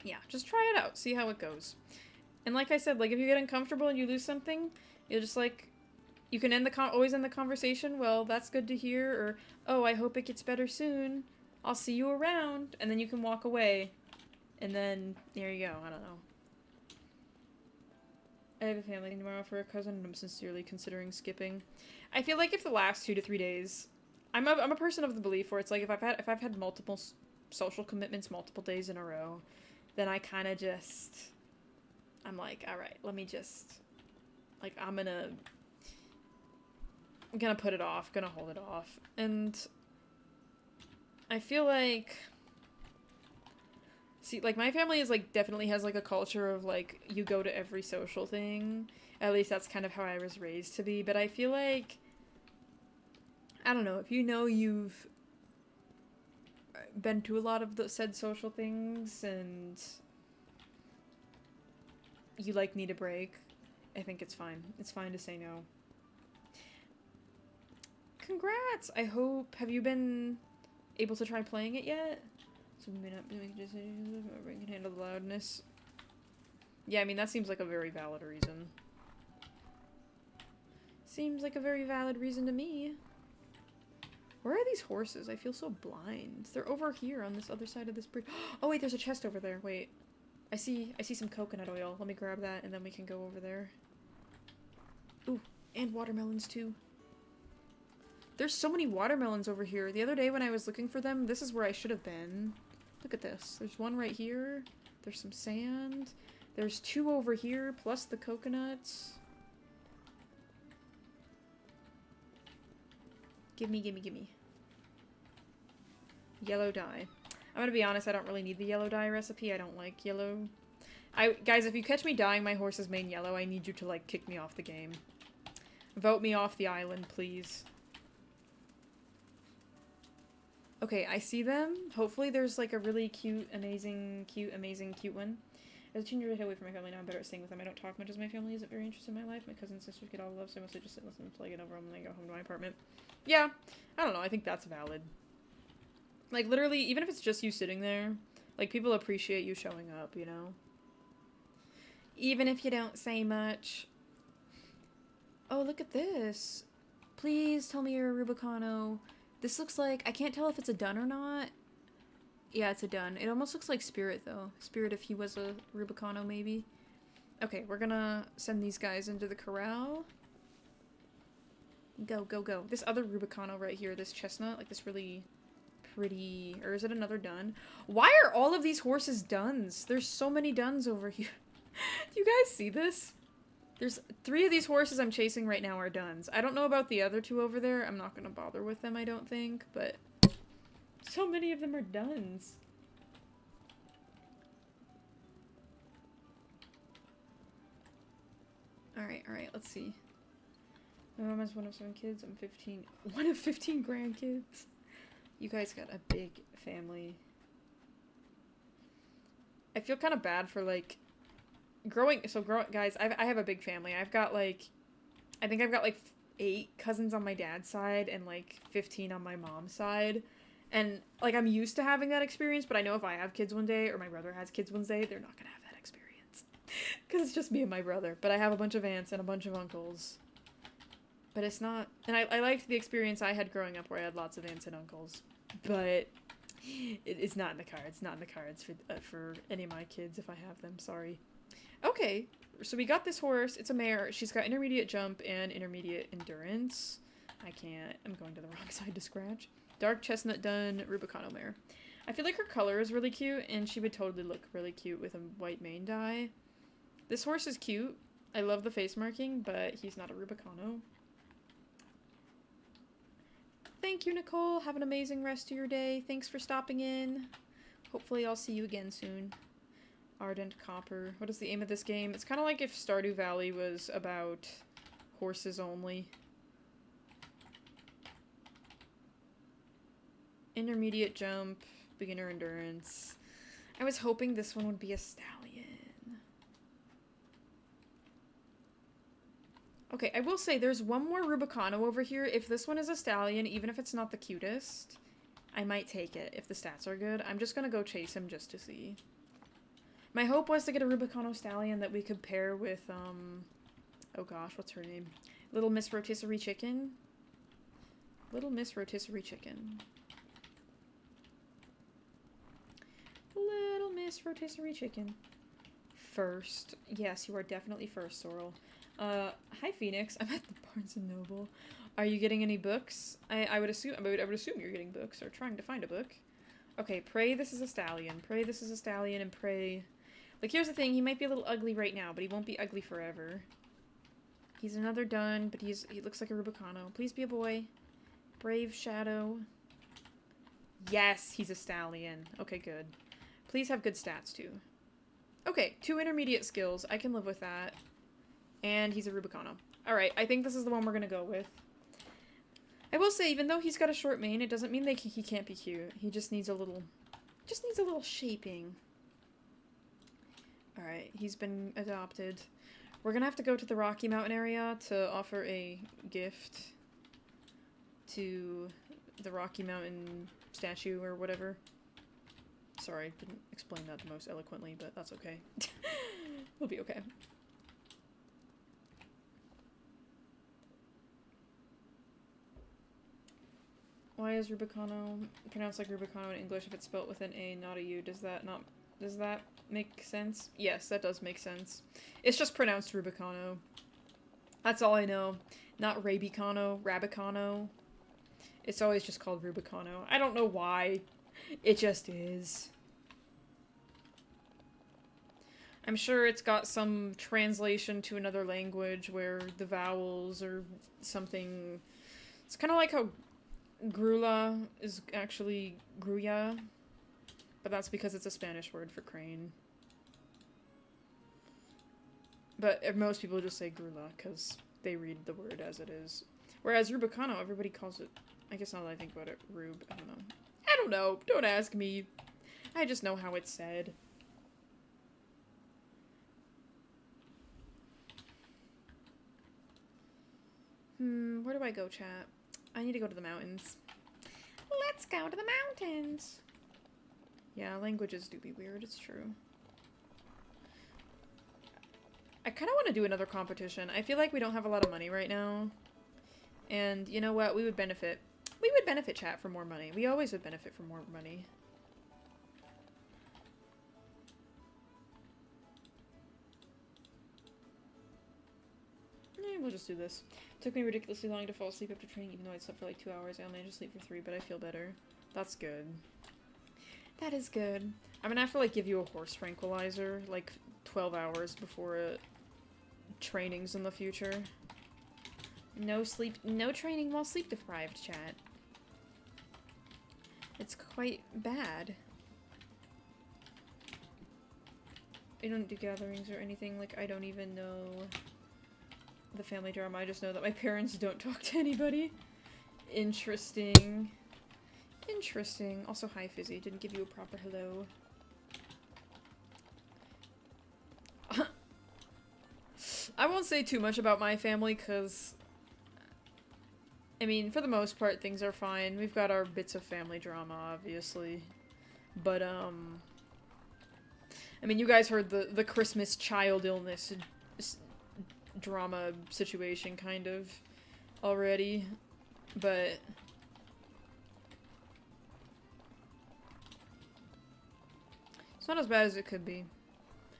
Yeah, just try it out, see how it goes. And like I said, like, if you get uncomfortable and you lose something, you'll just, like, you can always end the conversation, well, that's good to hear, or, oh, I hope it gets better soon, I'll see you around, and then you can walk away. And then, there you go, I don't know. I have a family tomorrow for a cousin, and I'm sincerely considering skipping. I feel like if the last 2 to 3 days, I'm a person of the belief where it's like if I've had multiple social commitments multiple days in a row, then I kind of just, I'm like, all right, let me just, like, I'm gonna put it off, gonna hold it off, and I feel like, see, like, my family is, like, definitely has, like, a culture of, like, you go to every social thing. At least that's kind of how I was raised to be. But I feel like, I don't know, if you know you've been to a lot of the said social things and you, like, need a break, I think it's fine. It's fine to say no. Congrats! I hope, have you been able to try playing it yet? So we may not be making decisions, or we can handle the loudness. Yeah, I mean, that seems like a very valid reason. Seems like a very valid reason to me. Where are these horses? I feel so blind. They're over here on this other side of this bridge. Oh wait, there's a chest over there. Wait. I see some coconut oil. Let me grab that and then we can go over there. Ooh, and watermelons too. There's so many watermelons over here. The other day when I was looking for them, this is where I should have been. Look at this. There's one right here. There's some sand. There's 2 over here, plus the coconuts. Gimme, gimme, gimme. Yellow dye. I'm gonna be honest, I don't really need the yellow dye recipe. I don't like yellow. Guys, if you catch me dyeing my horse's mane yellow, I need you to, like, kick me off the game. Vote me off the island, please. Okay, I see them. Hopefully there's, like, a really cute, amazing, cute one. As a teenager, I stay away from my family now. I'm better at staying with them. I don't talk much as my family isn't very interested in my life. My cousins and sisters get all the love, so I mostly just sit and listen until I get over them and then I go home to my apartment. Yeah, I don't know. I think that's valid. Like, literally, even if it's just you sitting there, like, people appreciate you showing up, you know? Even if you don't say much. Oh, look at this. Please tell me you're a Rubicano. This looks like, I can't tell if it's a dun or not. Yeah, it's a dun. It almost looks like Spirit, though. Spirit if he was a Rubicano, maybe. Okay, we're gonna send these guys into the corral. Go, go, go. This other Rubicano right here, this chestnut, like this really pretty, or is it another dun? Why are all of these horses duns? There's so many duns over here. Do you guys see this? There's 3 of these horses I'm chasing right now are duns. I don't know about the other 2 over there. I'm not gonna bother with them, I don't think, but so many of them are duns. Alright, let's see. My mom has 1 of 7 kids. I'm 15. 1 of 15 grandkids. You guys got a big family. I feel kind of bad for, like, growing, guys, I have a big family. I've got, like, I think I've got, like, 8 cousins on my dad's side and like 15 on my mom's side. And like I'm used to having that experience, but I know if I have kids one day or my brother has kids one day, they're not gonna have that experience. Because it's just me and my brother. But I have a bunch of aunts and a bunch of uncles. But it's not... And I liked the experience I had growing up where I had lots of aunts and uncles. But it's not in the cards. Not in the cards for any of my kids if I have them. Sorry. Okay. So we got this horse. It's a mare. She's got intermediate jump and intermediate endurance. I can't. I'm going to the wrong side to scratch. Dark chestnut dun Rubicano mare. I feel like her color is really cute, and she would totally look really cute with a white mane dye. This horse is cute. I love the face marking, but he's not a Rubicano. Thank you, Nicole. Have an amazing rest of your day. Thanks for stopping in. Hopefully I'll see you again soon. Ardent Copper. What is the aim of this game? It's kind of like if Stardew Valley was about horses only. Intermediate jump, beginner endurance. I was hoping this one would be a stallion. Okay, I will say there's one more Rubicano over here. If this one is a stallion, even if it's not the cutest, I might take it if the stats are good. I'm just gonna go chase him just to see. My hope was to get a Rubicano stallion that we could pair with, oh gosh, what's her name? Little Miss Rotisserie Chicken? Little Miss Rotisserie Chicken. Little Miss Rotisserie Chicken. First. Yes, you are definitely first, Sorrel. Hi Phoenix. I'm at the Barnes & Noble. Are you getting any books? I would assume you're getting books or trying to find a book. Okay, pray this is a stallion. Pray this is a stallion and pray... Like, here's the thing. He might be a little ugly right now, but he won't be ugly forever. He's another dun, but he looks like a Rubicano. Please be a boy. Brave Shadow. Yes, he's a stallion. Okay, good. Please have good stats, too. Okay, 2 intermediate skills. I can live with that. And he's a Rubicano. Alright, I think this is the one we're gonna go with. I will say, even though he's got a short mane, it doesn't mean he can't be cute. He just needs a little... shaping. Alright, he's been adopted. We're gonna have to go to the Rocky Mountain area to offer a gift to the Rocky Mountain statue or whatever. Sorry, didn't explain that the most eloquently, but that's okay. We'll be okay. Why is Rubicano pronounced like Rubicano in English if it's spelt with an A, not a U? Does that make sense? Yes, that does make sense. It's just pronounced Rubicano. That's all I know. Not Rabicano, Rabicano. It's always just called Rubicano. I don't know why. It just is. I'm sure it's got some translation to another language where the vowels or something... It's kind of like how Grula is actually Gruya, but that's because it's a Spanish word for crane. But most people just say Grula because they read the word as it is. Whereas Rubicano, everybody calls it... I guess now that I think about it, Rube. I don't know. I don't know. Don't ask me. I just know how it's said. Where do I go, chat? I need to go to the mountains. Let's go to the mountains! Yeah, languages do be weird, it's true. I kind of want to do another competition. I feel like we don't have a lot of money right now. And you know what? We would benefit. We would benefit, chat, for more money. We always would benefit from more money. We'll just do this. It took me ridiculously long to fall asleep after training, even though I slept for like 2 hours. I only managed to sleep for 3, but I feel better. That's good. That is good. I'm gonna have to, like, give you a horse tranquilizer, like, 12 hours before trainings in the future. No sleep- no training while sleep deprived, chat. It's quite bad. I don't do gatherings or anything, like, I don't even know the family drama. I just know that my parents don't talk to anybody. Interesting. Interesting. Also, hi, Fizzy. Didn't give you a proper hello. I won't say too much about my family, because I mean, for the most part, things are fine. We've got our bits of family drama, obviously. But, I mean, you guys heard the Christmas child illness drama situation, kind of, already. But... it's not as bad as it could be.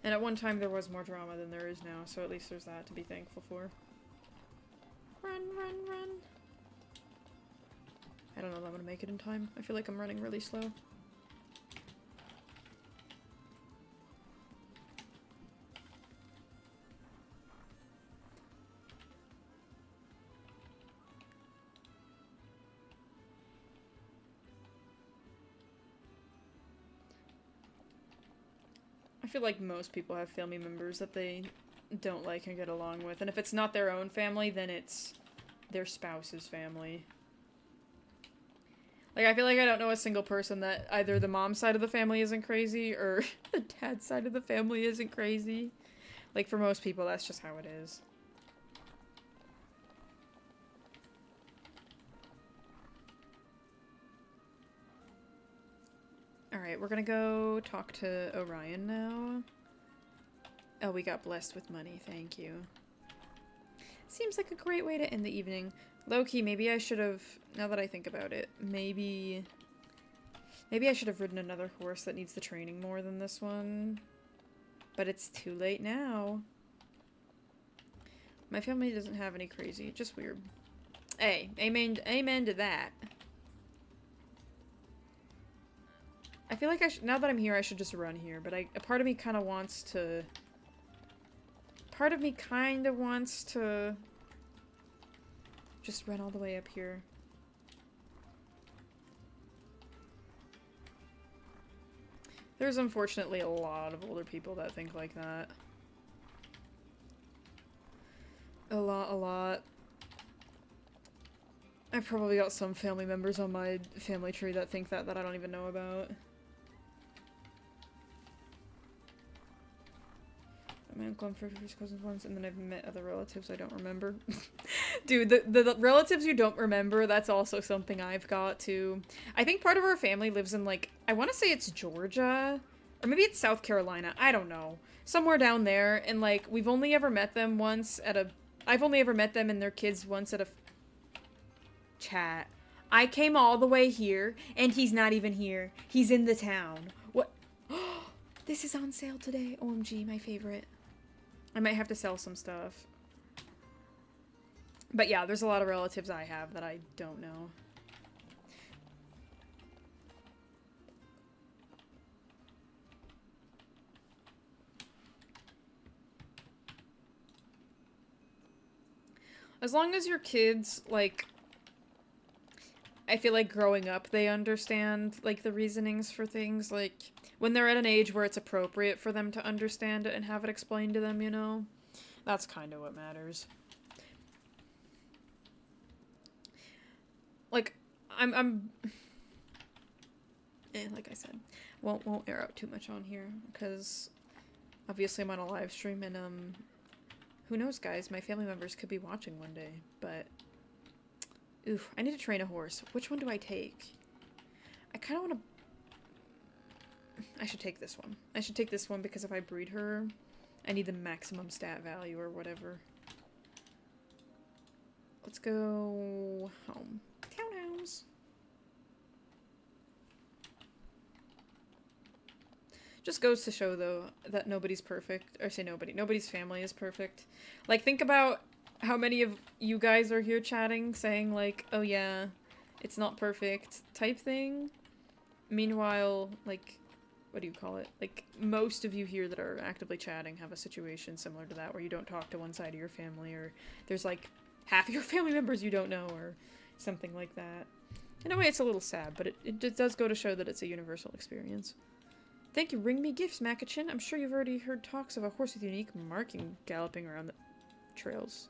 And at one time there was more drama than there is now, so at least there's that to be thankful for. Run, run, run. I don't know if I'm gonna make it in time. I feel like I'm running really slow. I feel like most people have family members that they don't like and get along with. And if it's not their own family, then it's their spouse's family. Like, I feel like I don't know a single person that either the mom's side of the family isn't crazy or the dad's side of the family isn't crazy. Like, for most people, that's just how it is. Alright, we're gonna go talk to Orion now. Oh, we got blessed with money, thank you. Seems like a great way to end the evening. Low-key, maybe I should have, now that I think about it, maybe I should have ridden another horse that needs the training more than this one. But it's too late now. My family doesn't have any crazy, just weird. Hey, amen to that. I feel like now that I'm here, I should just run here, but a part of me kind of wants to... part of me kind of wants to... just run all the way up here. There's unfortunately a lot of older people that think like that. A lot. I've probably got some family members on my family tree that think that I don't even know about. My uncle and first cousins once, and then I've met other relatives I don't remember. Dude, the relatives you don't remember, that's also something I've got, too. I think part of our family lives in, like, I want to say it's Georgia, or maybe it's South Carolina, I don't know. Somewhere down there, and, like, we've only ever met them once at a... I've only ever met them and their kids once at a... Chat. I came all the way here, and he's not even here. He's in the town. What? This is on sale today. OMG, my favorite. I might have to sell some stuff. But yeah, there's a lot of relatives I have that I don't know. As long as your kids, like... I feel like growing up, they understand, like, the reasonings for things, like, when they're at an age where it's appropriate for them to understand it and have it explained to them, you know? That's kind of what matters. Like, like I said, won't air out too much on here, because obviously I'm on a live stream, and, who knows, guys, my family members could be watching one day, but... Oof, I need to train a horse. Which one do I take? I kind of want to... I should take this one. I should take this one because if I breed her, I need the maximum stat value or whatever. Let's go home. Townhouse. Just goes to show, though, that nobody's perfect. Or say nobody. Nobody's family is perfect. Like, think about... how many of you guys are here chatting, saying like, oh yeah, it's not perfect, type thing. Meanwhile, like, what do you call it? Like, most of you here that are actively chatting have a situation similar to that, where you don't talk to one side of your family, or there's like, half of your family members you don't know, or something like that. In a way, it's a little sad, but it does go to show that it's a universal experience. Thank you, Ring Me Gifts, Macachin. I'm sure you've already heard talks of a horse with unique marking galloping around the trails.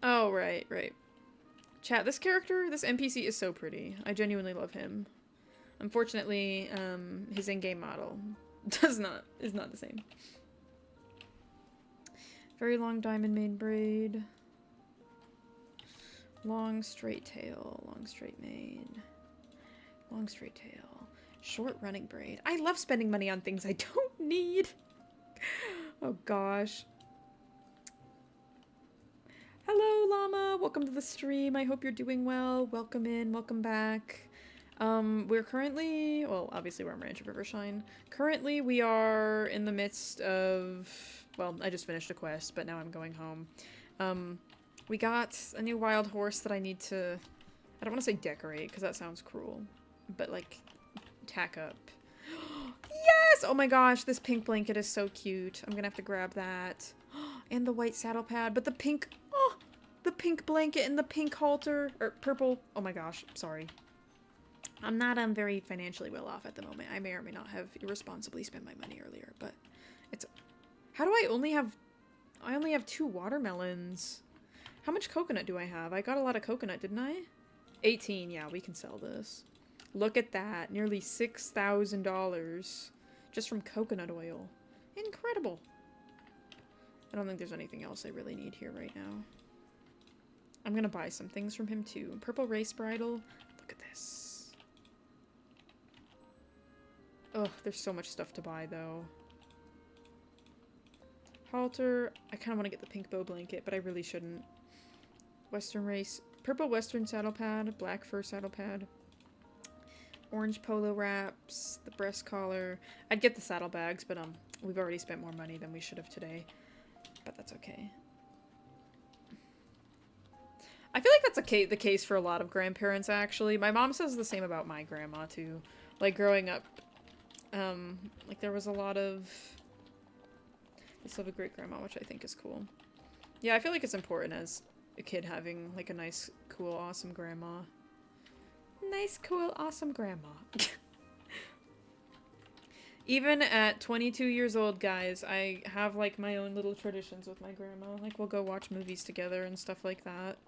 Oh, right. Chat, this character, this NPC is so pretty. I genuinely love him. Unfortunately, his in-game model is not the same. Very long diamond mane braid. Long straight tail, long straight mane, long straight tail, short running braid. I love spending money on things I don't need. Oh gosh. Hello llama, welcome to the stream. I hope you're doing well. Welcome in, welcome back. We're currently, well, obviously we're on Ranch of Rivershine. Currently we are in the midst of, well, I just finished a quest, but now I'm going home. We got a new wild horse that I need to, I don't want to say decorate, because that sounds cruel, but like, tack up. Yes! Oh my gosh, this pink blanket is so cute. I'm gonna have to grab that. And the white saddle pad, but the pink, oh, the pink blanket and the pink halter, or purple, oh my gosh, sorry. I'm not very financially well off at the moment. I may or may not have irresponsibly spent my money earlier, but it's, how do I only have 2 watermelons? How much coconut do I have? I got a lot of coconut, didn't I? 18, yeah, we can sell this. Look at that, nearly $6,000 just from coconut oil. Incredible. I don't think there's anything else I really need here right now. I'm gonna buy some things from him too. Purple race bridle, look at this. Ugh, there's so much stuff to buy though. Halter, I kind of want to get the pink bow blanket, but I really shouldn't. Western race, purple western saddle pad, black fur saddle pad, orange polo wraps, the breast collar. I'd get the saddlebags, but we've already spent more money than we should have today, but that's okay. I feel like that's the case for a lot of grandparents, actually. My mom says the same about my grandma, too. Like, growing up, like, there was a lot of... I still have a great-grandma, which I think is cool. Yeah, I feel like it's important as a kid having, like, a nice, cool, awesome grandma. Nice, cool, awesome grandma. Even at 22 years old, guys, I have, like, my own little traditions with my grandma. Like, we'll go watch movies together and stuff like that.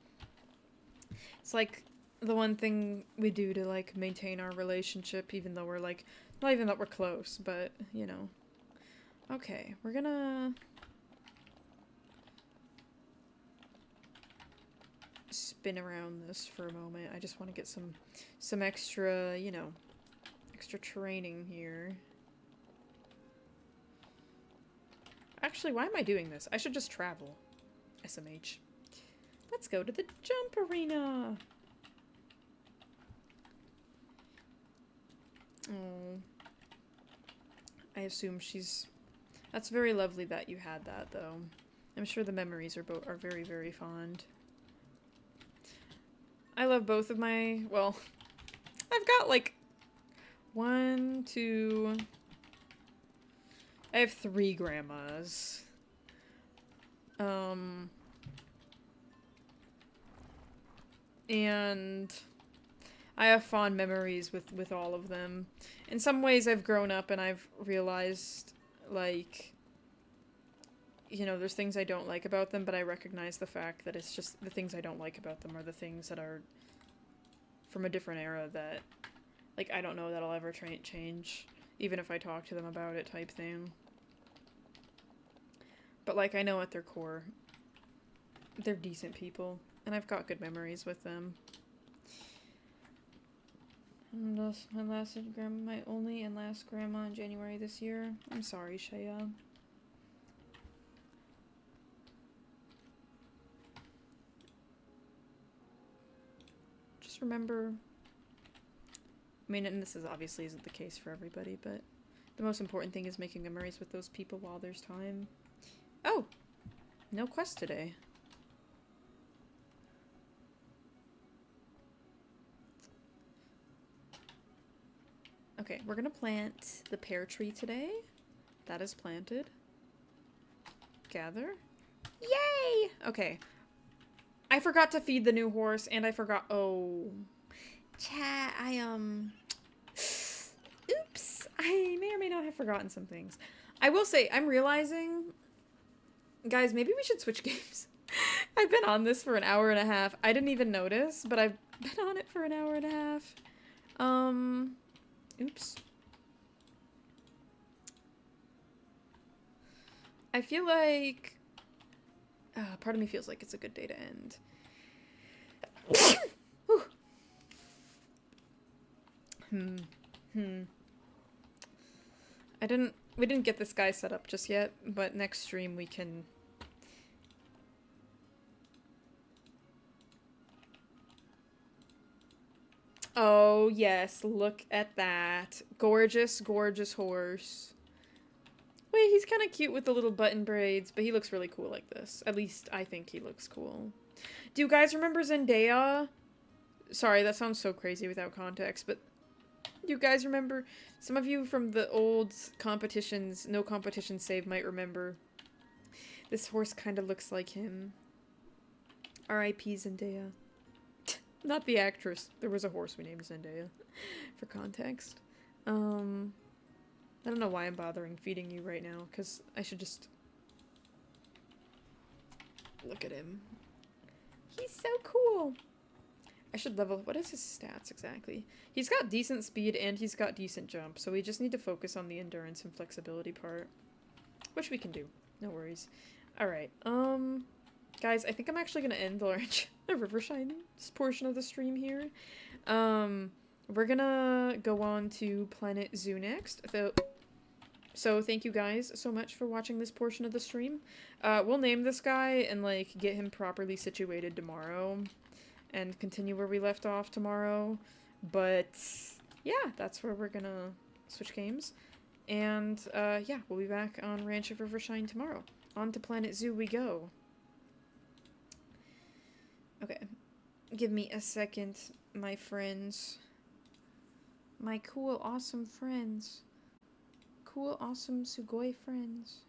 It's, like, the one thing we do to, like, maintain our relationship, even though we're, like, not even that we're close, but, you know. Okay, we're gonna... spin around this for a moment. I just want to get some extra, you know, extra training here. Actually, why am I doing this? I should just travel. SMH. Let's go to the jump arena. Oh. I assume she's... That's very lovely that you had that, though. I'm sure the memories are very, very fond. I love both of my... Well, I've got, like, 1, 2... I have 3 grandmas. And I have fond memories with all of them. In some ways, I've grown up and I've realized, like, you know, there's things I don't like about them, but I recognize the fact that it's just the things I don't like about them are the things that are from a different era that, like, I don't know that I'll ever change, even if I talk to them about it type thing. But, like, I know at their core, they're decent people, and I've got good memories with them. My only and last grandma in January this year. I'm sorry, Shaya. Just remember, I mean, and this is obviously isn't the case for everybody, but the most important thing is making memories with those people while there's time. Oh! No quest today. Okay, we're gonna plant the pear tree today. That is planted. Gather. Yay! Okay. I forgot to feed the new horse, and I forgot- oh. Chat, oops! I may or may not have forgotten some things. I will say, I'm realizing... Guys, maybe we should switch games. I've been on this for an hour and a half. I didn't even notice, but I've been on it for an hour and a half. Oops. I feel like... part of me feels like it's a good day to end. We didn't get this guy set up just yet, but next stream we can... Oh, yes, look at that. Gorgeous, gorgeous horse. Wait, he's kind of cute with the little button braids, but he looks really cool like this. At least I think he looks cool. Do you guys remember Zendaya? Sorry, that sounds so crazy without context, but do you guys remember? Some of you from the old competitions, No Competition Save, might remember. This horse kind of looks like him. R.I.P. Zendaya. Not the actress. There was a horse we named Zendaya, for context. I don't know why I'm bothering feeding you right now, because I should just... Look at him. He's so cool! I should level... What is his stats, exactly? He's got decent speed, and he's got decent jump, so we just need to focus on the endurance and flexibility part. Which we can do. No worries. Alright, guys, I think I'm actually gonna end the Ranch of Rivershine portion of the stream here. We're gonna go on to Planet Zoo next. So thank you guys so much for watching this portion of the stream. We'll name this guy and, like, get him properly situated tomorrow. And continue where we left off tomorrow. But, yeah, that's where we're gonna switch games. And, yeah, we'll be back on Ranch of Rivershine tomorrow. On to Planet Zoo we go. Okay. Give me a second, my friends. My cool, awesome friends. Cool, awesome Sugoi friends.